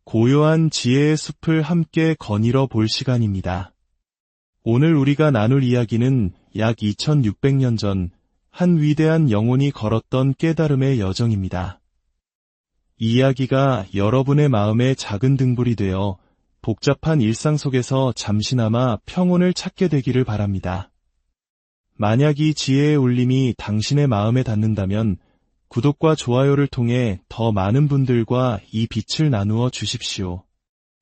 고요한 지혜의 숲을 함께 거닐어 볼 시간입니다. 오늘 우리가 나눌 이야기는 약 2600년 전 한 위대한 영혼이 걸었던 깨달음의 여정입니다. 이 이야기가 여러분의 마음에 작은 등불이 되어 복잡한 일상 속에서 잠시나마 평온을 찾게 되기를 바랍니다. 만약 이 지혜의 울림이 당신의 마음에 닿는다면 구독과 좋아요를 통해 더 많은 분들과 이 빛을 나누어 주십시오.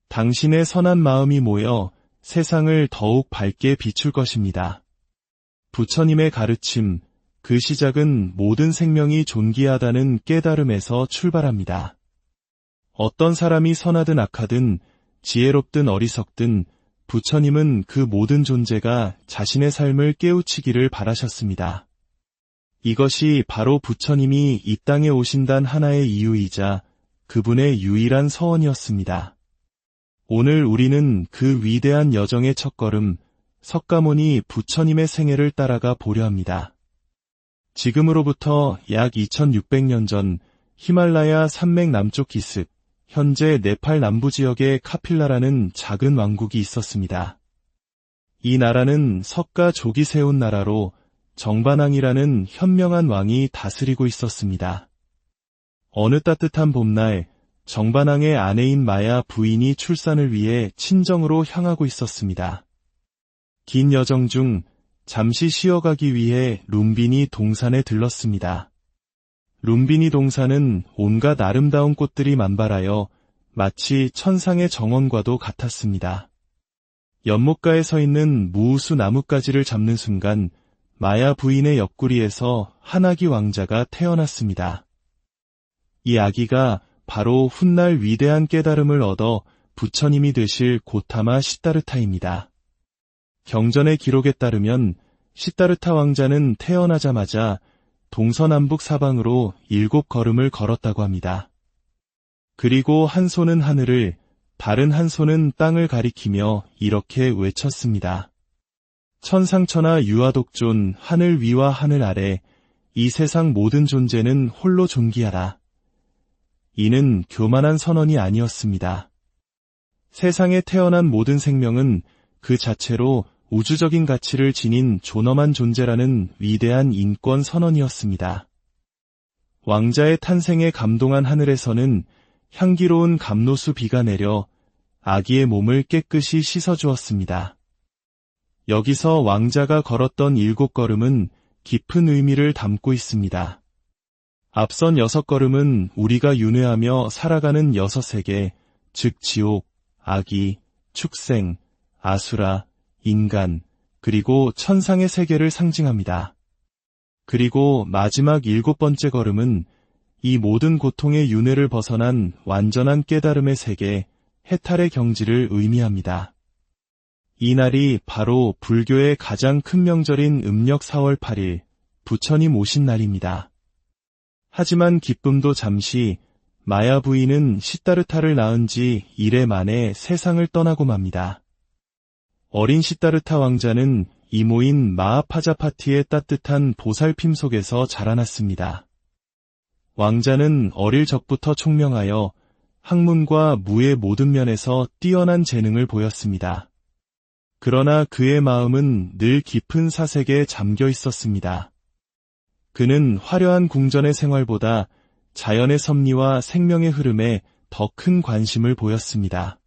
당신의 선한 마음이 모여 세상을 더욱 밝게 비출 것입니다. 부처님의 가르침, 그 시작은 모든 생명이 존귀하다는 깨달음에서 출발합니다. 어떤 사람이 선하든 악하든 지혜롭든 어리석든 부처님은 그 모든 존재가 자신의 삶을 깨우치기를 바라셨습니다. 이것이 바로 부처님이 이 땅에 오신다는 하나의 이유이자 그분의 유일한 서원이었습니다. 오늘 우리는 그 위대한 여정의 첫걸음, 석가모니 부처님의 생애를 따라가 보려 합니다. 지금으로부터 약 2600년 전 히말라야 산맥 남쪽 기슭, 현재 네팔 남부지역의 카필라라는 작은 왕국이 있었습니다. 이 나라는 석가족이 세운 나라로 정반왕이라는 현명한 왕이 다스리고 있었습니다. 어느 따뜻한 봄날, 정반왕의 아내인 마야 부인이 출산을 위해 친정으로 향하고 있었습니다. 긴 여정 중 잠시 쉬어가기 위해 룸비니 동산에 들렀습니다. 룸비니 동산은 온갖 아름다운 꽃들이 만발하여 마치 천상의 정원과도 같았습니다. 연못가에 서 있는 무우수 나뭇가지를 잡는 순간 마야 부인의 옆구리에서 한 아기 왕자가 태어났습니다. 이 아기가 바로 훗날 위대한 깨달음을 얻어 부처님이 되실 고타마 시다르타입니다. 경전의 기록에 따르면 시다르타 왕자는 태어나자마자 동서남북 사방으로 7걸음을 걸었다고 합니다. 그리고 한 손은 하늘을, 다른 한 손은 땅을 가리키며 이렇게 외쳤습니다. 천상천하 유아독존 하늘 위와 하늘 아래 이 세상 모든 존재는 홀로 존귀하라. 이는 교만한 선언이 아니었습니다. 세상에 태어난 모든 생명은 그 자체로 우주적인 가치를 지닌 존엄한 존재라는 위대한 인권 선언이었습니다. 왕자의 탄생에 감동한 하늘에서는 향기로운 감로수 비가 내려 아기의 몸을 깨끗이 씻어주었습니다. 여기서 왕자가 걸었던 7걸음은 깊은 의미를 담고 있습니다. 앞선 6걸음은 우리가 윤회하며 살아가는 6세계, 즉 지옥, 아기, 축생, 아수라, 인간, 그리고 천상의 세계를 상징합니다. 그리고 마지막 7번째 걸음은 이 모든 고통의 윤회를 벗어난 완전한 깨달음의 세계, 해탈의 경지를 의미합니다. 이 날이 바로 불교의 가장 큰 명절인 음력 4월 8일, 부처님 오신 날입니다. 하지만 기쁨도 잠시, 마야 부인은 시다르타를 낳은 지 이래 만에 세상을 떠나고 맙니다. 어린 시다르타 왕자는 이모인 마하파자파티의 따뜻한 보살핌 속에서 자라났습니다. 왕자는 어릴 적부터 총명하여 학문과 무의 모든 면에서 뛰어난 재능을 보였습니다. 그러나 그의 마음은 늘 깊은 사색에 잠겨 있었습니다. 그는 화려한 궁전의 생활보다 자연의 섭리와 생명의 흐름에 더 큰 관심을 보였습니다.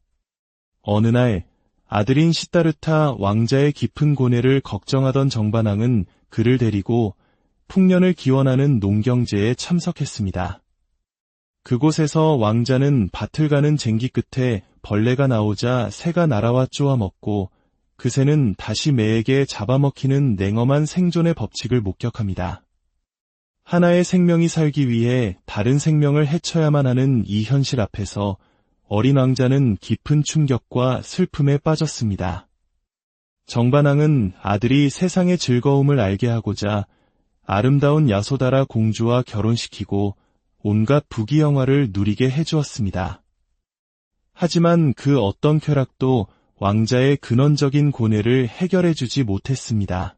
어느 날 아들인 시다르타 왕자의 깊은 고뇌를 걱정하던 정반왕은 그를 데리고 풍년을 기원하는 농경제에 참석했습니다. 그곳에서 왕자는 밭을 가는 쟁기 끝에 벌레가 나오자 새가 날아와 쪼아먹고 그 새는 다시 매에게 잡아먹히는 냉엄한 생존의 법칙을 목격합니다. 하나의 생명이 살기 위해 다른 생명을 해쳐야만 하는 이 현실 앞에서 어린 왕자는 깊은 충격과 슬픔에 빠졌습니다. 정반왕은 아들이 세상의 즐거움을 알게 하고자 아름다운 야소다라 공주와 결혼시키고 온갖 부귀영화를 누리게 해주었습니다. 하지만 그 어떤 쾌락도 왕자의 근원적인 고뇌를 해결해주지 못했습니다.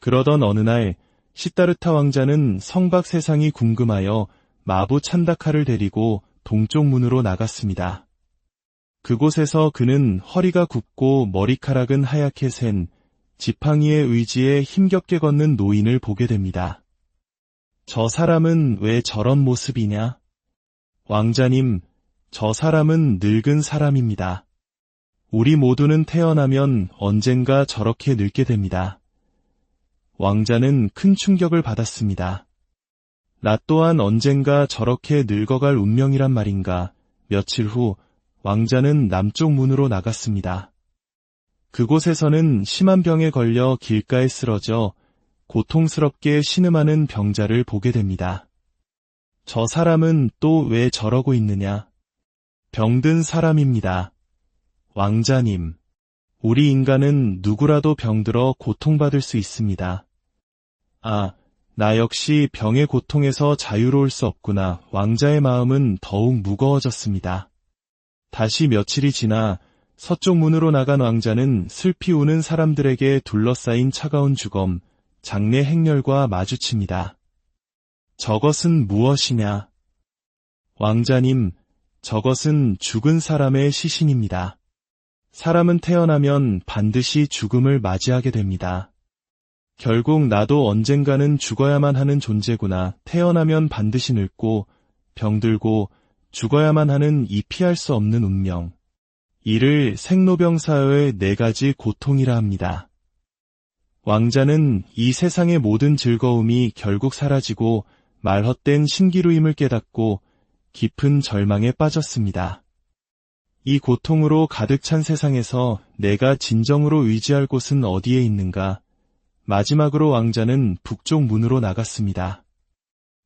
그러던 어느 날 시다르타 왕자는 성박 세상이 궁금하여 마부 찬다카를 데리고 동쪽 문으로 나갔습니다. 그곳에서 그는 허리가 굽고 머리카락은 하얗게 센 지팡이의 의지에 힘겹게 걷는 노인을 보게 됩니다. 저 사람은 왜 저런 모습이냐? 왕자님, 저 사람은 늙은 사람입니다. 우리 모두는 태어나면 언젠가 저렇게 늙게 됩니다. 왕자는 큰 충격을 받았습니다. 나 또한 언젠가 저렇게 늙어갈 운명이란 말인가. 며칠 후 왕자는 남쪽 문으로 나갔습니다. 그곳에서는 심한 병에 걸려 길가에 쓰러져 고통스럽게 신음하는 병자를 보게 됩니다. 저 사람은 또 왜 저러고 있느냐? 병든 사람입니다. 왕자님, 우리 인간은 누구라도 병들어 고통받을 수 있습니다. 아, 나 역시 병의 고통에서 자유로울 수 없구나. 왕자의 마음은 더욱 무거워졌습니다. 다시 며칠이 지나 서쪽 문으로 나간 왕자는 슬피 우는 사람들에게 둘러싸인 차가운 주검, 장례 행렬과 마주칩니다. 저것은 무엇이냐? 왕자님, 저것은 죽은 사람의 시신입니다. 사람은 태어나면 반드시 죽음을 맞이하게 됩니다. 결국 나도 언젠가는 죽어야만 하는 존재구나. 태어나면 반드시 늙고 병들고 죽어야만 하는 이 피할 수 없는 운명. 이를 생로병사의 4가지 고통이라 합니다. 왕자는 이 세상의 모든 즐거움이 결국 사라지고 말 헛된 신기루임을 깨닫고 깊은 절망에 빠졌습니다. 이 고통으로 가득 찬 세상에서 내가 진정으로 의지할 곳은 어디에 있는가? 마지막으로 왕자는 북쪽 문으로 나갔습니다.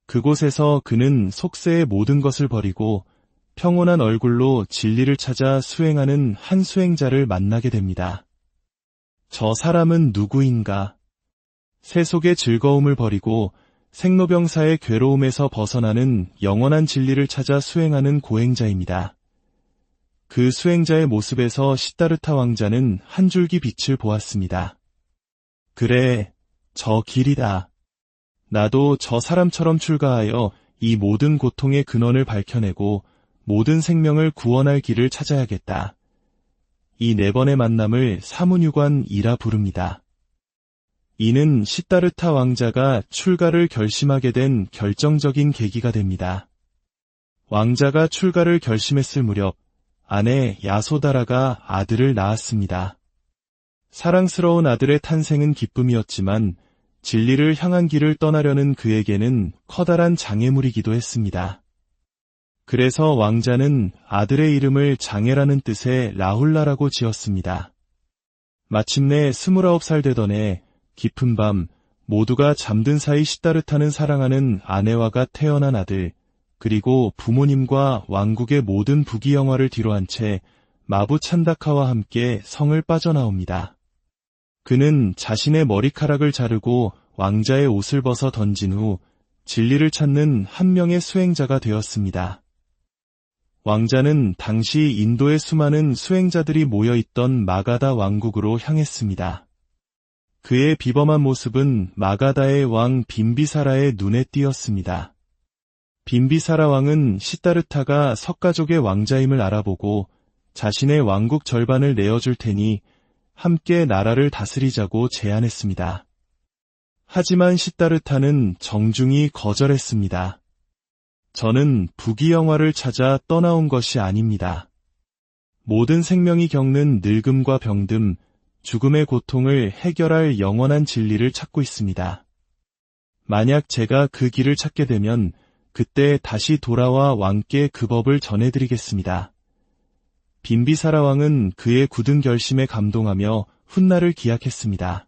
그곳에서 그는 속세의 모든 것을 버리고 평온한 얼굴로 진리를 찾아 수행하는 한 수행자를 만나게 됩니다. 저 사람은 누구인가? 세속의 즐거움을 버리고 생로병사의 괴로움에서 벗어나는 영원한 진리를 찾아 수행하는 고행자입니다. 그 수행자의 모습에서 시다르타 왕자는 한 줄기 빛을 보았습니다. 그래, 저 길이다. 나도 저 사람처럼 출가하여 이 모든 고통의 근원을 밝혀내고 모든 생명을 구원할 길을 찾아야겠다. 이 4번의 만남을 사문유관이라 부릅니다. 이는 시다르타 왕자가 출가를 결심하게 된 결정적인 계기가 됩니다. 왕자가 출가를 결심했을 무렵 아내 야소다라가 아들을 낳았습니다. 사랑스러운 아들의 탄생은 기쁨이었지만 진리를 향한 길을 떠나려는 그에게는 커다란 장애물이기도 했습니다. 그래서 왕자는 아들의 이름을 장애라는 뜻의 라훌라라고 지었습니다. 마침내 29살 되던 해 깊은 밤 모두가 잠든 사이 시다르타는 사랑하는 아내와가 태어난 아들 그리고 부모님과 왕국의 모든 부귀영화를 뒤로한 채 마부 찬다카와 함께 성을 빠져나옵니다. 그는 자신의 머리카락을 자르고 왕자의 옷을 벗어 던진 후 진리를 찾는 한 명의 수행자가 되었습니다. 왕자는 당시 인도의 수많은 수행자들이 모여있던 마가다 왕국으로 향했습니다. 그의 비범한 모습은 마가다의 왕 빈비사라의 눈에 띄었습니다. 빈비사라 왕은 시다르타가 석가족의 왕자임을 알아보고 자신의 왕국 절반을 내어줄 테니 함께 나라를 다스리자고 제안했습니다. 하지만 시다르타는 정중히 거절했습니다. 저는 부귀영화를 찾아 떠나온 것이 아닙니다. 모든 생명이 겪는 늙음과 병듦, 죽음의 고통을 해결할 영원한 진리를 찾고 있습니다. 만약 제가 그 길을 찾게 되면 그때 다시 돌아와 왕께 그 법을 전해드리겠습니다. 빈비사라 왕은 그의 굳은 결심에 감동하며 훗날을 기약했습니다.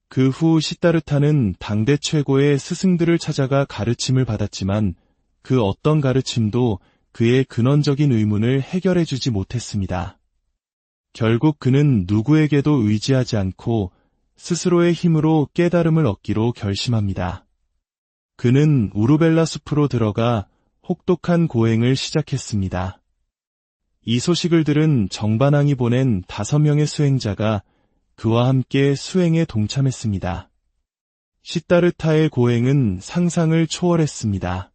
그 후 시다르타는 당대 최고의 스승들을 찾아가 가르침을 받았지만 그 어떤 가르침도 그의 근원적인 의문을 해결해주지 못했습니다. 결국 그는 누구에게도 의지하지 않고 스스로의 힘으로 깨달음을 얻기로 결심합니다. 그는 우르벨라 숲으로 들어가 혹독한 고행을 시작했습니다. 이 소식을 들은 정반왕이 보낸 5명의 수행자가 그와 함께 수행에 동참했습니다. 시다르타의 고행은 상상을 초월했습니다.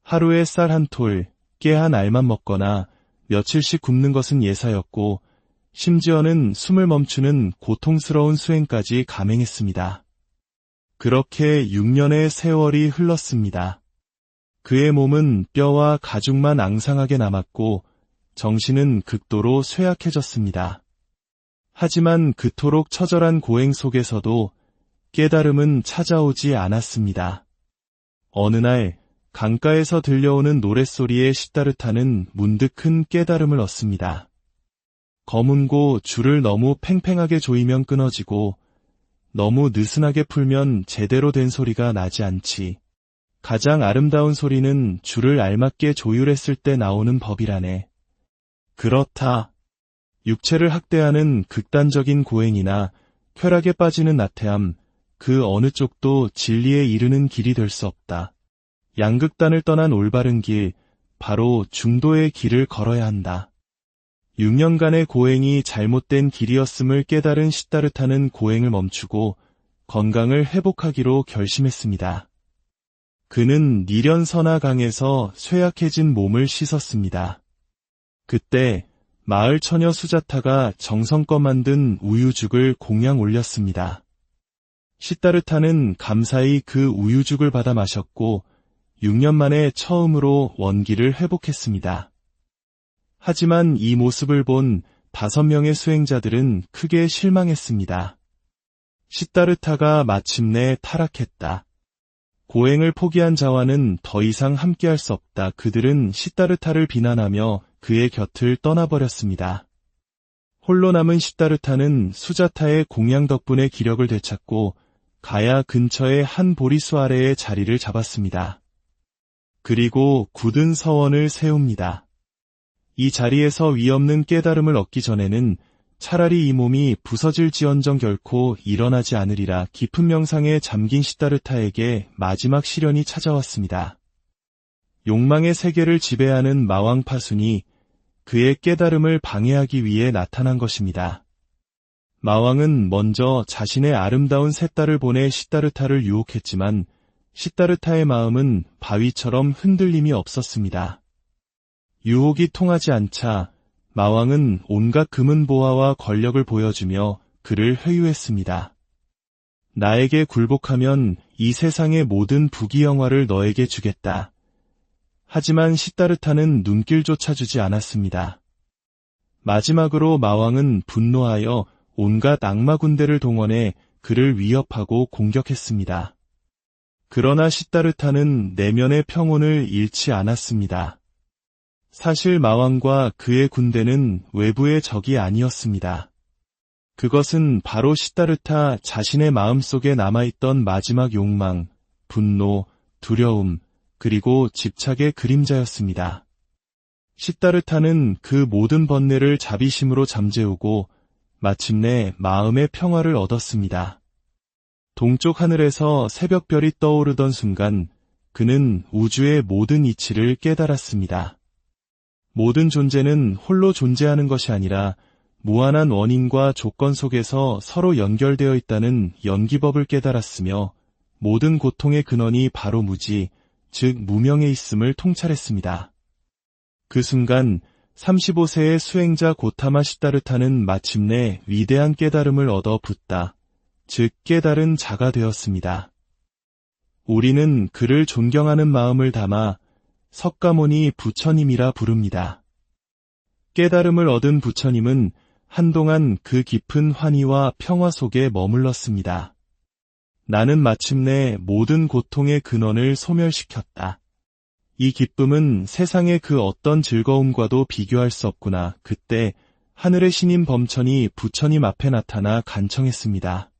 하루에 쌀 한 톨, 깨 한 알만 먹거나 며칠씩 굶는 것은 예사였고 심지어는 숨을 멈추는 고통스러운 수행까지 감행했습니다. 그렇게 6년의 세월이 흘렀습니다. 그의 몸은 뼈와 가죽만 앙상하게 남았고 정신은 극도로 쇠약해졌습니다. 하지만 그토록 처절한 고행 속에서도 깨달음은 찾아오지 않았습니다. 어느 날 강가에서 들려오는 노랫소리에 시다르타는 문득 큰 깨달음을 얻습니다. 검은고 줄을 너무 팽팽하게 조이면 끊어지고 너무 느슨하게 풀면 제대로 된 소리가 나지 않지. 가장 아름다운 소리는 줄을 알맞게 조율했을 때 나오는 법이라네. 그렇다. 육체를 학대하는 극단적인 고행이나 쾌락에 빠지는 나태함, 그 어느 쪽도 진리에 이르는 길이 될 수 없다. 양극단을 떠난 올바른 길, 바로 중도의 길을 걸어야 한다. 6년간의 고행이 잘못된 길이었음을 깨달은 시다르타는 고행을 멈추고 건강을 회복하기로 결심했습니다. 그는 니련 선화강에서 쇠약해진 몸을 씻었습니다. 그때 마을 처녀 수자타가 정성껏 만든 우유죽을 공양 올렸습니다. 시다르타는 감사히 그 우유죽을 받아 마셨고 6년 만에 처음으로 원기를 회복했습니다. 하지만 이 모습을 본 5명의 수행자들은 크게 실망했습니다. 시다르타가 마침내 타락했다. 고행을 포기한 자와는 더 이상 함께할 수 없다. 그들은 시다르타를 비난하며 그의 곁을 떠나버렸습니다. 홀로 남은 시다르타는 수자타의 공양 덕분에 기력을 되찾고 가야 근처의 한 보리수 아래에 자리를 잡았습니다. 그리고 굳은 서원을 세웁니다. 이 자리에서 위없는 깨달음을 얻기 전에는 차라리 이 몸이 부서질지언정 결코 일어나지 않으리라. 깊은 명상에 잠긴 시다르타에게 마지막 시련이 찾아왔습니다. 욕망의 세계를 지배하는 마왕 파순이 그의 깨달음을 방해하기 위해 나타난 것입니다. 마왕은 먼저 자신의 아름다운 세 딸을 보내 시다르타를 유혹했지만 시다르타의 마음은 바위처럼 흔들림이 없었습니다. 유혹이 통하지 않자 마왕은 온갖 금은 보화와 권력을 보여주며 그를 회유했습니다. 나에게 굴복하면 이 세상의 모든 부귀영화를 너에게 주겠다. 하지만 시다르타는 눈길조차 주지 않았습니다. 마지막으로 마왕은 분노하여 온갖 악마 군대를 동원해 그를 위협하고 공격했습니다. 그러나 시다르타는 내면의 평온을 잃지 않았습니다. 사실 마왕과 그의 군대는 외부의 적이 아니었습니다. 그것은 바로 시다르타 자신의 마음속에 남아있던 마지막 욕망, 분노, 두려움, 그리고 집착의 그림자였습니다. 시다르타는 그 모든 번뇌를 자비심으로 잠재우고 마침내 마음의 평화를 얻었습니다. 동쪽 하늘에서 새벽별이 떠오르던 순간 그는 우주의 모든 이치를 깨달았습니다. 모든 존재는 홀로 존재하는 것이 아니라 무한한 원인과 조건 속에서 서로 연결되어 있다는 연기법을 깨달았으며 모든 고통의 근원이 바로 무지, 즉 무명에 있음을 통찰했습니다. 그 순간 35세의 수행자 고타마 시다르타는 마침내 위대한 깨달음을 얻어 붓다, 즉 깨달은 자가 되었습니다. 우리는 그를 존경하는 마음을 담아 석가모니 부처님이라 부릅니다. 깨달음을 얻은 부처님은 한동안 그 깊은 환희와 평화 속에 머물렀습니다. 나는 마침내 모든 고통의 근원을 소멸시켰다. 이 기쁨은 세상의 그 어떤 즐거움과도 비교할 수 없구나. 그때 하늘의 신인 범천이 부처님 앞에 나타나 간청했습니다.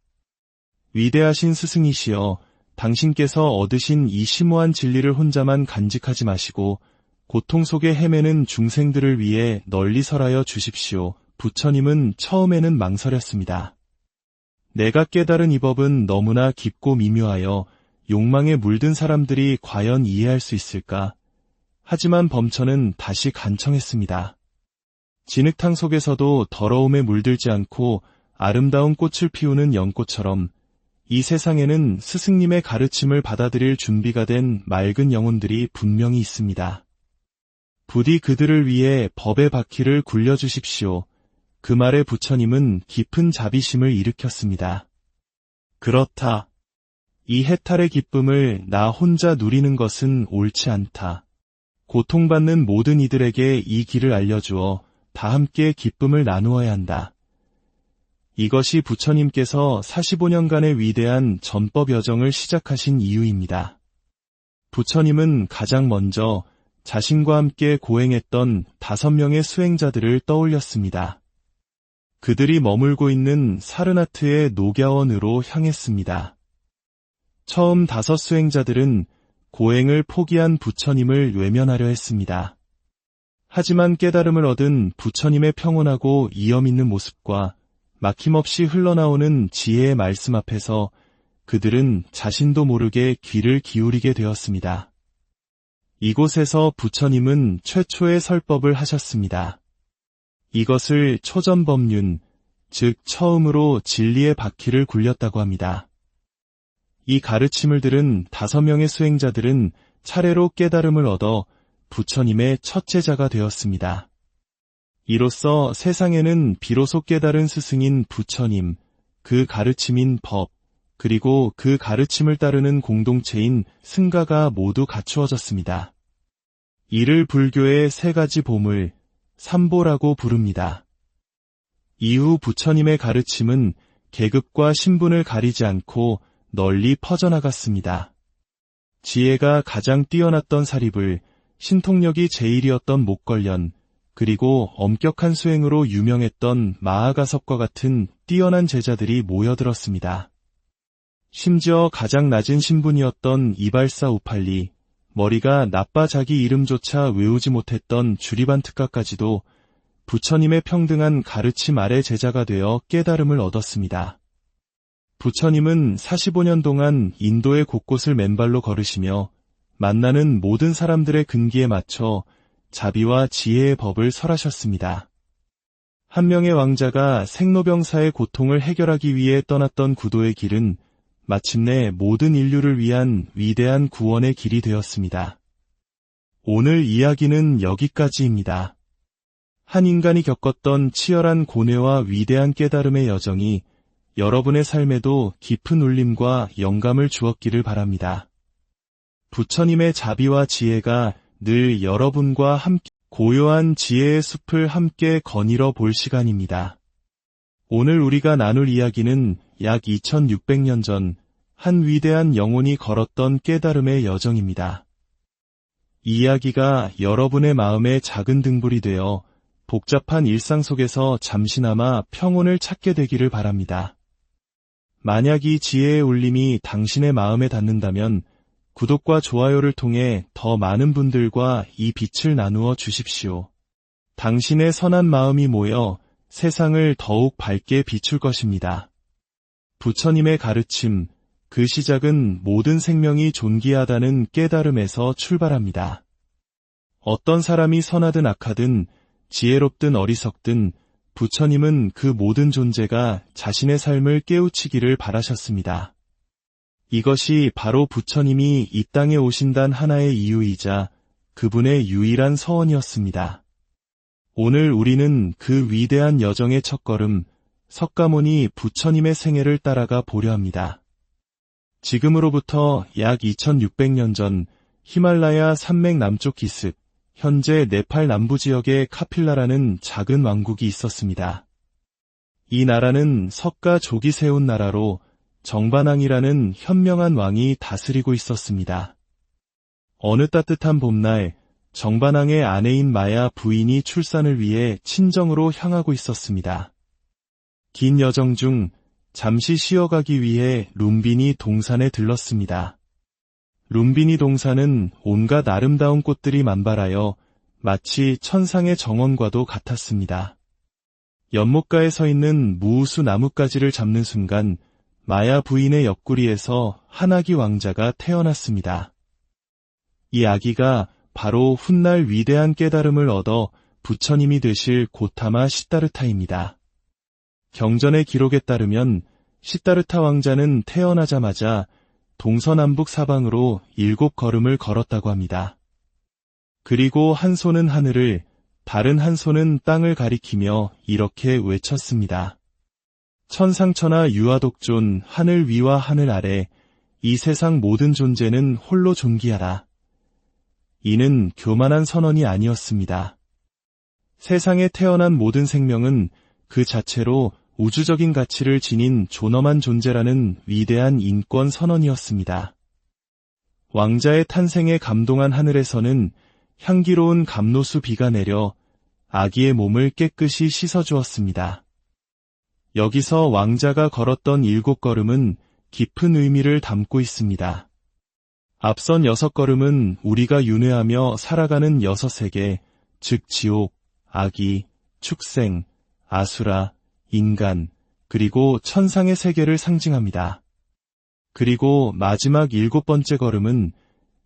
위대하신 스승이시여, 당신께서 얻으신 이 심오한 진리를 혼자만 간직하지 마시고 고통 속에 헤매는 중생들을 위해 널리 설하여 주십시오. 부처님은 처음에는 망설였습니다. 내가 깨달은 이 법은 너무나 깊고 미묘하여 욕망에 물든 사람들이 과연 이해할 수 있을까? 하지만 범천은 다시 간청했습니다. 진흙탕 속에서도 더러움에 물들지 않고 아름다운 꽃을 피우는 연꽃처럼 이 세상에는 스승님의 가르침을 받아들일 준비가 된 맑은 영혼들이 분명히 있습니다. 부디 그들을 위해 법의 바퀴를 굴려주십시오. 그 말에 부처님은 깊은 자비심을 일으켰습니다. 그렇다. 이 해탈의 기쁨을 나 혼자 누리는 것은 옳지 않다. 고통받는 모든 이들에게 이 길을 알려주어 다 함께 기쁨을 나누어야 한다. 이것이 부처님께서 45년간의 위대한 전법 여정을 시작하신 이유입니다. 부처님은 가장 먼저 자신과 함께 고행했던 5명의 수행자들을 떠올렸습니다. 그들이 머물고 있는 사르나트의 녹야원으로 향했습니다. 처음 5 수행자들은 고행을 포기한 부처님을 외면하려 했습니다. 하지만 깨달음을 얻은 부처님의 평온하고 이엄 있는 모습과 막힘없이 흘러나오는 지혜의 말씀 앞에서 그들은 자신도 모르게 귀를 기울이게 되었습니다. 이곳에서 부처님은 최초의 설법을 하셨습니다. 이것을 초전법륜, 즉 처음으로 진리의 바퀴를 굴렸다고 합니다. 이 가르침을 들은 5명의 수행자들은 차례로 깨달음을 얻어 부처님의 첫 제자가 되었습니다. 이로써 세상에는 비로소 깨달은 스승인 부처님, 그 가르침인 법, 그리고 그 가르침을 따르는 공동체인 승가가 모두 갖추어졌습니다. 이를 불교의 3가지 보물, 삼보라고 부릅니다. 이후 부처님의 가르침은 계급과 신분을 가리지 않고 널리 퍼져나갔습니다. 지혜가 가장 뛰어났던 사립을, 신통력이 제일이었던 목걸련, 그리고 엄격한 수행으로 유명했던 마하가섭과 같은 뛰어난 제자들이 모여들었습니다. 심지어 가장 낮은 신분이었던 이발사 우팔리, 머리가 나빠 자기 이름조차 외우지 못했던 주리반트카까지도 부처님의 평등한 가르침 아래 제자가 되어 깨달음을 얻었습니다. 부처님은 45년 동안 인도의 곳곳을 맨발로 걸으시며 만나는 모든 사람들의 근기에 맞춰 자비와 지혜의 법을 설하셨습니다. 한 명의 왕자가 생로병사의 고통을 해결하기 위해 떠났던 구도의 길은 마침내 모든 인류를 위한 위대한 구원의 길이 되었습니다. 오늘 이야기는 여기까지입니다. 한 인간이 겪었던 치열한 고뇌와 위대한 깨달음의 여정이 여러분의 삶에도 깊은 울림과 영감을 주었기를 바랍니다. 부처님의 자비와 지혜가 늘 여러분과 함께 고요한 지혜의 숲을 함께 거닐어 볼 시간입니다. 오늘 우리가 나눌 이야기는 약 2600년 전 한 위대한 영혼이 걸었던 깨달음의 여정입니다. 이 이야기가 여러분의 마음에 작은 등불이 되어 복잡한 일상 속에서 잠시나마 평온을 찾게 되기를 바랍니다. 만약 이 지혜의 울림이 당신의 마음에 닿는다면 구독과 좋아요를 통해 더 많은 분들과 이 빛을 나누어 주십시오. 당신의 선한 마음이 모여 세상을 더욱 밝게 비출 것입니다. 부처님의 가르침, 그 시작은 모든 생명이 존귀하다는 깨달음에서 출발합니다. 어떤 사람이 선하든 악하든 지혜롭든 어리석든 부처님은 그 모든 존재가 자신의 삶을 깨우치기를 바라셨습니다. 이것이 바로 부처님이 이 땅에 오신 단 하나의 이유이자 그분의 유일한 서원이었습니다. 오늘 우리는 그 위대한 여정의 첫걸음, 석가모니 부처님의 생애를 따라가 보려 합니다. 지금으로부터 약 2600년 전 히말라야 산맥 남쪽 기슭, 현재 네팔 남부지역의 카필라라는 작은 왕국이 있었습니다. 이 나라는 석가족이 세운 나라로 정반왕이라는 현명한 왕이 다스리고 있었습니다. 어느 따뜻한 봄날 정반왕의 아내인 마야 부인이 출산을 위해 친정으로 향하고 있었습니다. 긴 여정 중 잠시 쉬어가기 위해 룸비니 동산에 들렀습니다. 룸비니 동산은 온갖 아름다운 꽃들이 만발하여 마치 천상의 정원과도 같았습니다. 연못가에 서 있는 무우수 나뭇가지를 잡는 순간 마야 부인의 옆구리에서 한 아기 왕자가 태어났습니다. 이 아기가 바로 훗날 위대한 깨달음을 얻어 부처님이 되실 고타마 시다르타입니다. 경전의 기록에 따르면 시다르타 왕자는 태어나자마자 동서남북 사방으로 7 걸음을 걸었다고 합니다. 그리고 한 손은 하늘을, 다른 한 손은 땅을 가리키며 이렇게 외쳤습니다. 천상천하 유아독존 하늘 위와 하늘 아래 이 세상 모든 존재는 홀로 존귀하라. 이는 교만한 선언이 아니었습니다. 세상에 태어난 모든 생명은 그 자체로 우주적인 가치를 지닌 존엄한 존재라는 위대한 인권 선언이었습니다. 왕자의 탄생에 감동한 하늘에서는 향기로운 감로수 비가 내려 아기의 몸을 깨끗이 씻어주었습니다. 여기서 왕자가 걸었던 7걸음은 깊은 의미를 담고 있습니다. 앞선 6걸음은 우리가 윤회하며 살아가는 6세계, 즉 지옥, 아기, 축생, 아수라, 인간, 그리고 천상의 세계를 상징합니다. 그리고 마지막 7번째 걸음은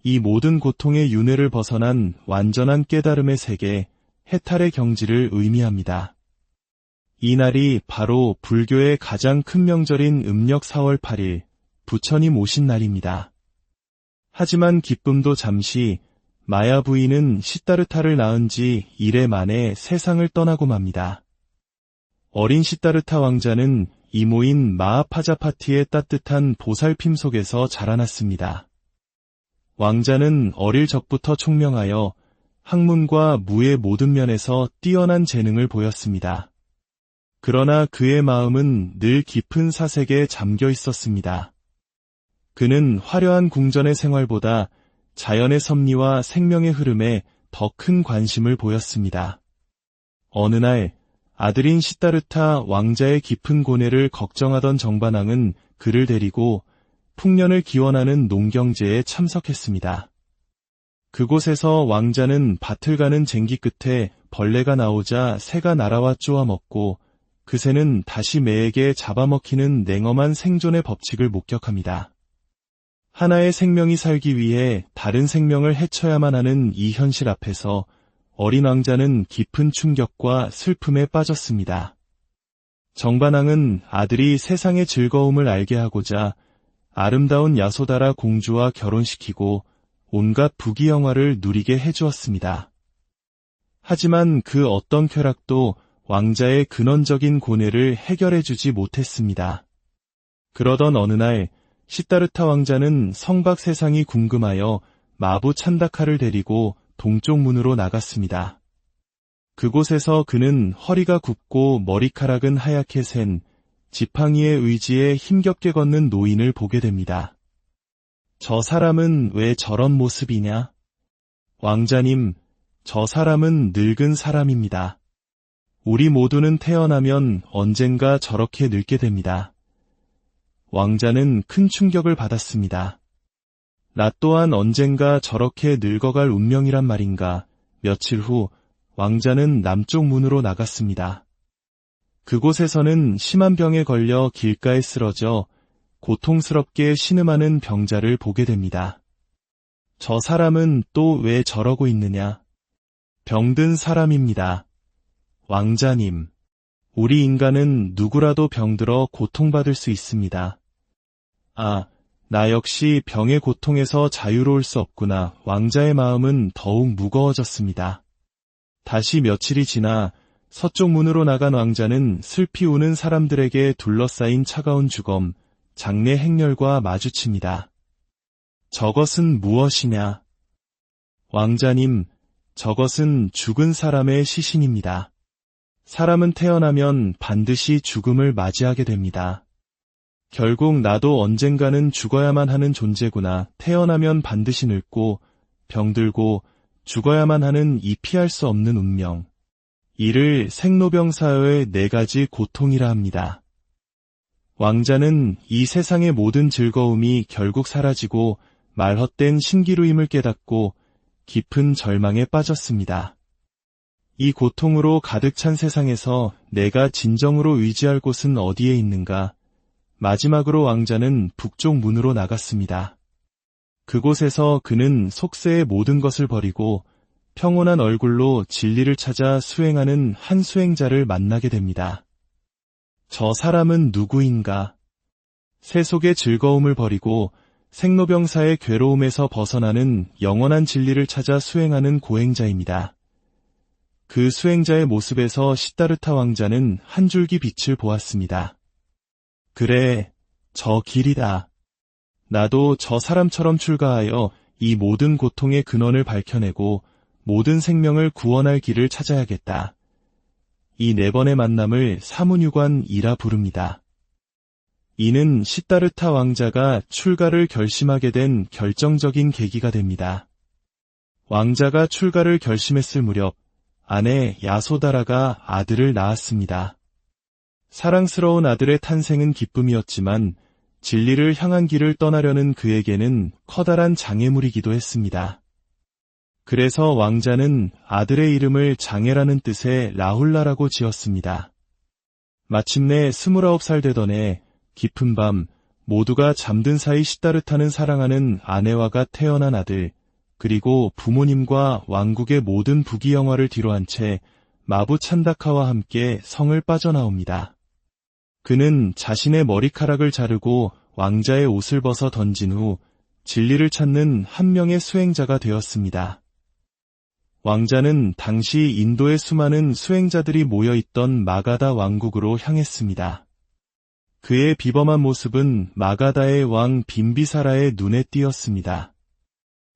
이 모든 고통의 윤회를 벗어난 완전한 깨달음의 세계, 해탈의 경지를 의미합니다. 이 날이 바로 불교의 가장 큰 명절인 음력 4월 8일, 부처님 오신 날입니다. 하지만 기쁨도 잠시, 마야 부인은 시다르타를 낳은 지 1회 만에 세상을 떠나고 맙니다. 어린 시다르타 왕자는 이모인 마하파자파티의 따뜻한 보살핌 속에서 자라났습니다. 왕자는 어릴 적부터 총명하여 학문과 무의 모든 면에서 뛰어난 재능을 보였습니다. 그러나 그의 마음은 늘 깊은 사색에 잠겨 있었습니다. 그는 화려한 궁전의 생활보다 자연의 섭리와 생명의 흐름에 더 큰 관심을 보였습니다. 어느 날 아들인 시다르타 왕자의 깊은 고뇌를 걱정하던 정반왕은 그를 데리고 풍년을 기원하는 농경제에 참석했습니다. 그곳에서 왕자는 밭을 가는 쟁기 끝에 벌레가 나오자 새가 날아와 쪼아먹고 그 새는 다시 매에게 잡아먹히는 냉엄한 생존의 법칙을 목격합니다. 하나의 생명이 살기 위해 다른 생명을 해쳐야만 하는 이 현실 앞에서 어린 왕자는 깊은 충격과 슬픔에 빠졌습니다. 정반왕은 아들이 세상의 즐거움을 알게 하고자 아름다운 야소다라 공주와 결혼시키고 온갖 부귀영화를 누리게 해주었습니다. 하지만 그 어떤 쾌락도 왕자의 근원적인 고뇌를 해결해주지 못했습니다. 그러던 어느 날 시다르타 왕자는 성박 세상이 궁금하여 마부 찬다카를 데리고 동쪽 문으로 나갔습니다. 그곳에서 그는 허리가 굽고 머리카락은 하얗게 센 지팡이의 의지에 힘겹게 걷는 노인을 보게 됩니다. 저 사람은 왜 저런 모습이냐? 왕자님, 저 사람은 늙은 사람입니다. 우리 모두는 태어나면 언젠가 저렇게 늙게 됩니다. 왕자는 큰 충격을 받았습니다. 나 또한 언젠가 저렇게 늙어갈 운명이란 말인가. 며칠 후 왕자는 남쪽 문으로 나갔습니다. 그곳에서는 심한 병에 걸려 길가에 쓰러져 고통스럽게 신음하는 병자를 보게 됩니다. 저 사람은 또 왜 저러고 있느냐? 병든 사람입니다. 왕자님, 우리 인간은 누구라도 병들어 고통받을 수 있습니다. 아, 나 역시 병의 고통에서 자유로울 수 없구나. 왕자의 마음은 더욱 무거워졌습니다. 다시 며칠이 지나 서쪽 문으로 나간 왕자는 슬피 우는 사람들에게 둘러싸인 차가운 주검, 장례 행렬과 마주칩니다. 저것은 무엇이냐? 왕자님, 저것은 죽은 사람의 시신입니다. 사람은 태어나면 반드시 죽음을 맞이하게 됩니다. 결국 나도 언젠가는 죽어야만 하는 존재구나. 태어나면 반드시 늙고 병들고 죽어야만 하는 이 피할 수 없는 운명. 이를 생로병사의 4가지 고통이라 합니다. 왕자는 이 세상의 모든 즐거움이 결국 사라지고 말헛된 신기루임을 깨닫고 깊은 절망에 빠졌습니다. 이 고통으로 가득 찬 세상에서 내가 진정으로 의지할 곳은 어디에 있는가? 마지막으로 왕자는 북쪽 문으로 나갔습니다. 그곳에서 그는 속세의 모든 것을 버리고 평온한 얼굴로 진리를 찾아 수행하는 한 수행자를 만나게 됩니다. 저 사람은 누구인가? 세속의 즐거움을 버리고 생로병사의 괴로움에서 벗어나는 영원한 진리를 찾아 수행하는 고행자입니다. 그 수행자의 모습에서 시다르타 왕자는 한 줄기 빛을 보았습니다. 그래, 저 길이다. 나도 저 사람처럼 출가하여 이 모든 고통의 근원을 밝혀내고 모든 생명을 구원할 길을 찾아야겠다. 이 네 번의 만남을 사문유관이라 부릅니다. 이는 시다르타 왕자가 출가를 결심하게 된 결정적인 계기가 됩니다. 왕자가 출가를 결심했을 무렵 아내 야소다라가 아들을 낳았습니다. 사랑스러운 아들의 탄생은 기쁨이었지만 진리를 향한 길을 떠나려는 그에게는 커다란 장애물이기도 했습니다. 그래서 왕자는 아들의 이름을 장애라는 뜻의 라훌라라고 지었습니다. 마침내 29살 되던 해 깊은 밤 모두가 잠든 사이 시다르타는 사랑하는 아내와가 태어난 아들, 그리고 부모님과 왕국의 모든 부귀영화를 뒤로한 채 마부 찬다카와 함께 성을 빠져나옵니다. 그는 자신의 머리카락을 자르고 왕자의 옷을 벗어 던진 후 진리를 찾는 한 명의 수행자가 되었습니다. 왕자는 당시 인도의 수많은 수행자들이 모여있던 마가다 왕국으로 향했습니다. 그의 비범한 모습은 마가다의 왕 빈비사라의 눈에 띄었습니다.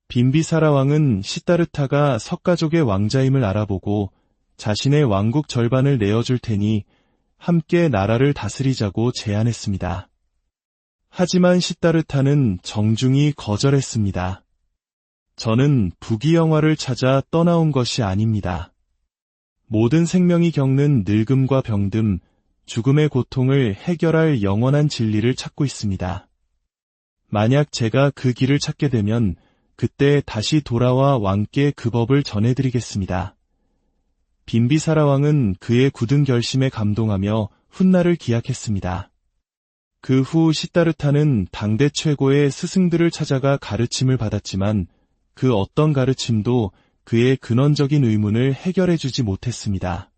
빈비사라 왕은 시다르타가 석가족의 왕자임을 알아보고 자신의 왕국 절반을 내어줄 테니 함께 나라를 다스리자고 제안했습니다. 하지만 시다르타는 정중히 거절했습니다. 저는 부귀영화를 찾아 떠나온 것이 아닙니다. 모든 생명이 겪는 늙음과 병듦, 죽음의 고통을 해결할 영원한 진리를 찾고 있습니다. 만약 제가 그 길을 찾게 되면 그때 다시 돌아와 왕께 그 법을 전해드리겠습니다. 빈비사라 왕은 그의 굳은 결심에 감동하며 훗날을 기약했습니다. 그 후 시다르타는 당대 최고의 스승들을 찾아가 가르침을 받았지만 그 어떤 가르침도 그의 근원적인 의문을 해결해주지 못했습니다.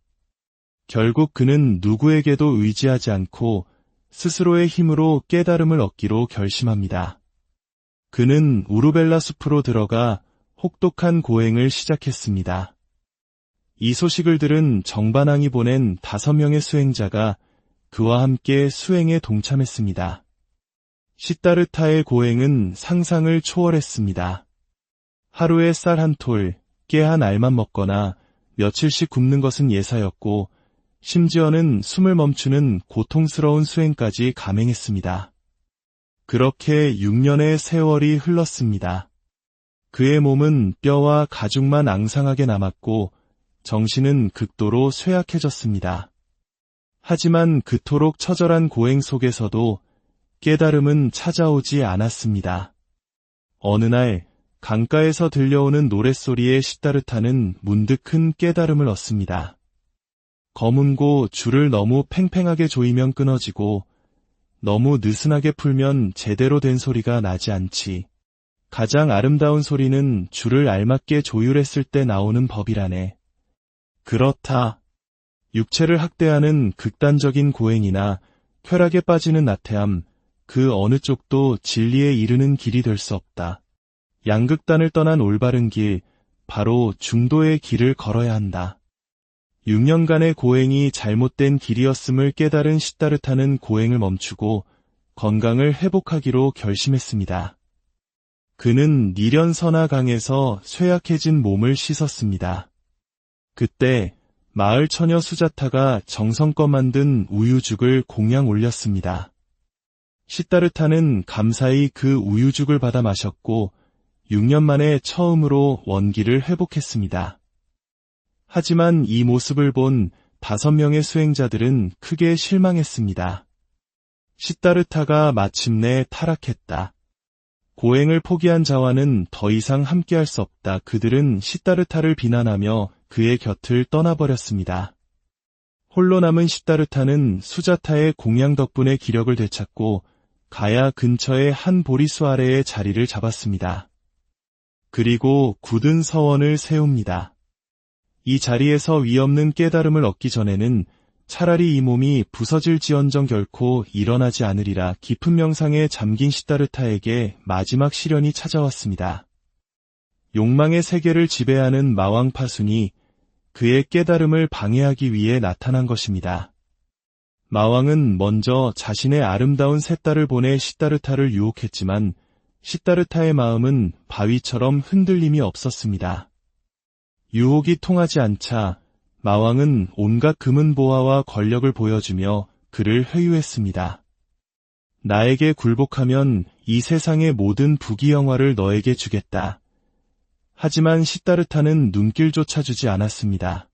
결국 그는 누구에게도 의지하지 않고 스스로의 힘으로 깨달음을 얻기로 결심합니다. 그는 우루벨라 숲으로 들어가 혹독한 고행을 시작했습니다. 이 소식을 들은 정반항이 보낸 5명의 수행자가 그와 함께 수행에 동참했습니다. 시다르타의 고행은 상상을 초월했습니다. 하루에 쌀 한 톨, 깨 한 알만 먹거나 며칠씩 굶는 것은 예사였고 심지어는 숨을 멈추는 고통스러운 수행까지 감행했습니다. 그렇게 6년의 세월이 흘렀습니다. 그의 몸은 뼈와 가죽만 앙상하게 남았고 정신은 극도로 쇠약해졌습니다. 하지만 그토록 처절한 고행 속에서도 깨달음은 찾아오지 않았습니다. 어느 날 강가에서 들려오는 노랫소리에 시다르타는 문득 큰 깨달음을 얻습니다. 검은고 줄을 너무 팽팽하게 조이면 끊어지고 너무 느슨하게 풀면 제대로 된 소리가 나지 않지. 가장 아름다운 소리는 줄을 알맞게 조율했을 때 나오는 법이라네. 그렇다. 육체를 학대하는 극단적인 고행이나 쾌락에 빠지는 나태함, 그 어느 쪽도 진리에 이르는 길이 될 수 없다. 양극단을 떠난 올바른 길, 바로 중도의 길을 걸어야 한다. 6년간의 고행이 잘못된 길이었음을 깨달은 시다르타는 고행을 멈추고 건강을 회복하기로 결심했습니다. 그는 니련 선화강에서 쇠약해진 몸을 씻었습니다. 그때 마을 처녀 수자타가 정성껏 만든 우유죽을 공양 올렸습니다. 시다르타는 감사히 그 우유죽을 받아 마셨고 6년 만에 처음으로 원기를 회복했습니다. 하지만 이 모습을 본 5명의 수행자들은 크게 실망했습니다. 시다르타가 마침내 타락했다. 고행을 포기한 자와는 더 이상 함께할 수 없다. 그들은 시다르타를 비난하며 그의 곁을 떠나버렸습니다. 홀로 남은 시다르타는 수자타의 공양 덕분에 기력을 되찾고 가야 근처의 한 보리수 아래에 자리를 잡았습니다. 그리고 굳은 서원을 세웁니다. 이 자리에서 위없는 깨달음을 얻기 전에는 차라리 이 몸이 부서질지언정 결코 일어나지 않으리라 깊은 명상에 잠긴 시다르타에게 마지막 시련이 찾아왔습니다. 욕망의 세계를 지배하는 마왕 파순이 그의 깨달음을 방해하기 위해 나타난 것입니다. 마왕은 먼저 자신의 아름다운 세 딸을 보내 시다르타를 유혹했지만 시다르타의 마음은 바위처럼 흔들림이 없었습니다. 유혹이 통하지 않자 마왕은 온갖 금은 보화와 권력을 보여주며 그를 회유했습니다. 나에게 굴복하면 이 세상의 모든 부귀영화를 너에게 주겠다. 하지만 시다르타는 눈길조차 주지 않았습니다.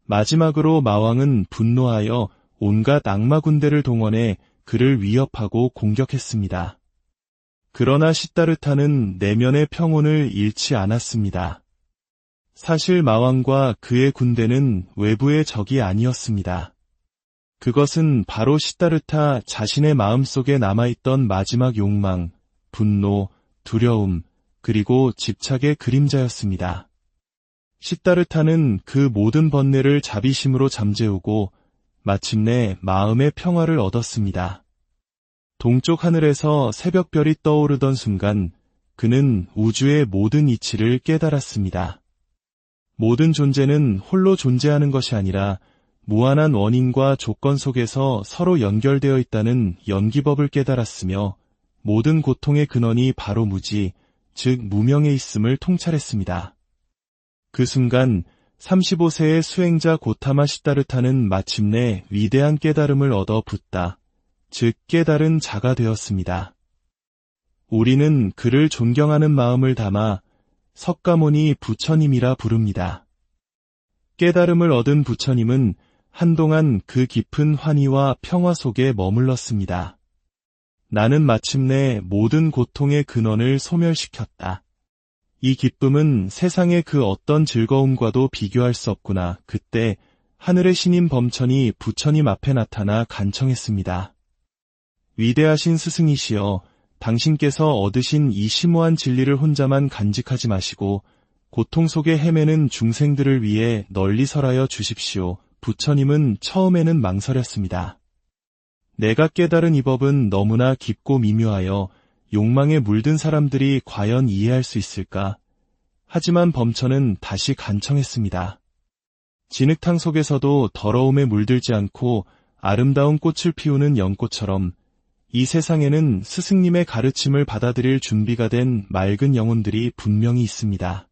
마지막으로 마왕은 분노하여 온갖 악마 군대를 동원해 그를 위협하고 공격했습니다. 그러나 시다르타는 내면의 평온을 잃지 않았습니다. 사실 마왕과 그의 군대는 외부의 적이 아니었습니다. 그것은 바로 시다르타 자신의 마음속에 남아있던 마지막 욕망, 분노, 두려움, 그리고 집착의 그림자였습니다. 시다르타는 그 모든 번뇌를 자비심으로 잠재우고 마침내 마음의 평화를 얻었습니다. 동쪽 하늘에서 새벽별이 떠오르던 순간 그는 우주의 모든 이치를 깨달았습니다. 모든 존재는 홀로 존재하는 것이 아니라 무한한 원인과 조건 속에서 서로 연결되어 있다는 연기법을 깨달았으며 모든 고통의 근원이 바로 무지, 즉 무명에 있음을 통찰했습니다. 그 순간 35세의 수행자 고타마 시다르타는 마침내 위대한 깨달음을 얻어 붓다, 즉 깨달은 자가 되었습니다. 우리는 그를 존경하는 마음을 담아 석가모니 부처님이라 부릅니다. 깨달음을 얻은 부처님은 한동안 그 깊은 환희와 평화 속에 머물렀습니다. 나는 마침내 모든 고통의 근원을 소멸시켰다. 이 기쁨은 세상의 그 어떤 즐거움과도 비교할 수 없구나. 그때 하늘의 신인 범천이 부처님 앞에 나타나 간청했습니다. 위대하신 스승이시여, 당신께서 얻으신 이 심오한 진리를 혼자만 간직하지 마시고 고통 속에 헤매는 중생들을 위해 널리 설하여 주십시오. 부처님은 처음에는 망설였습니다. 내가 깨달은 이 법은 너무나 깊고 미묘하여 욕망에 물든 사람들이 과연 이해할 수 있을까? 하지만 범천은 다시 간청했습니다. 진흙탕 속에서도 더러움에 물들지 않고 아름다운 꽃을 피우는 연꽃처럼 이 세상에는 스승님의 가르침을 받아들일 준비가 된 맑은 영혼들이 분명히 있습니다.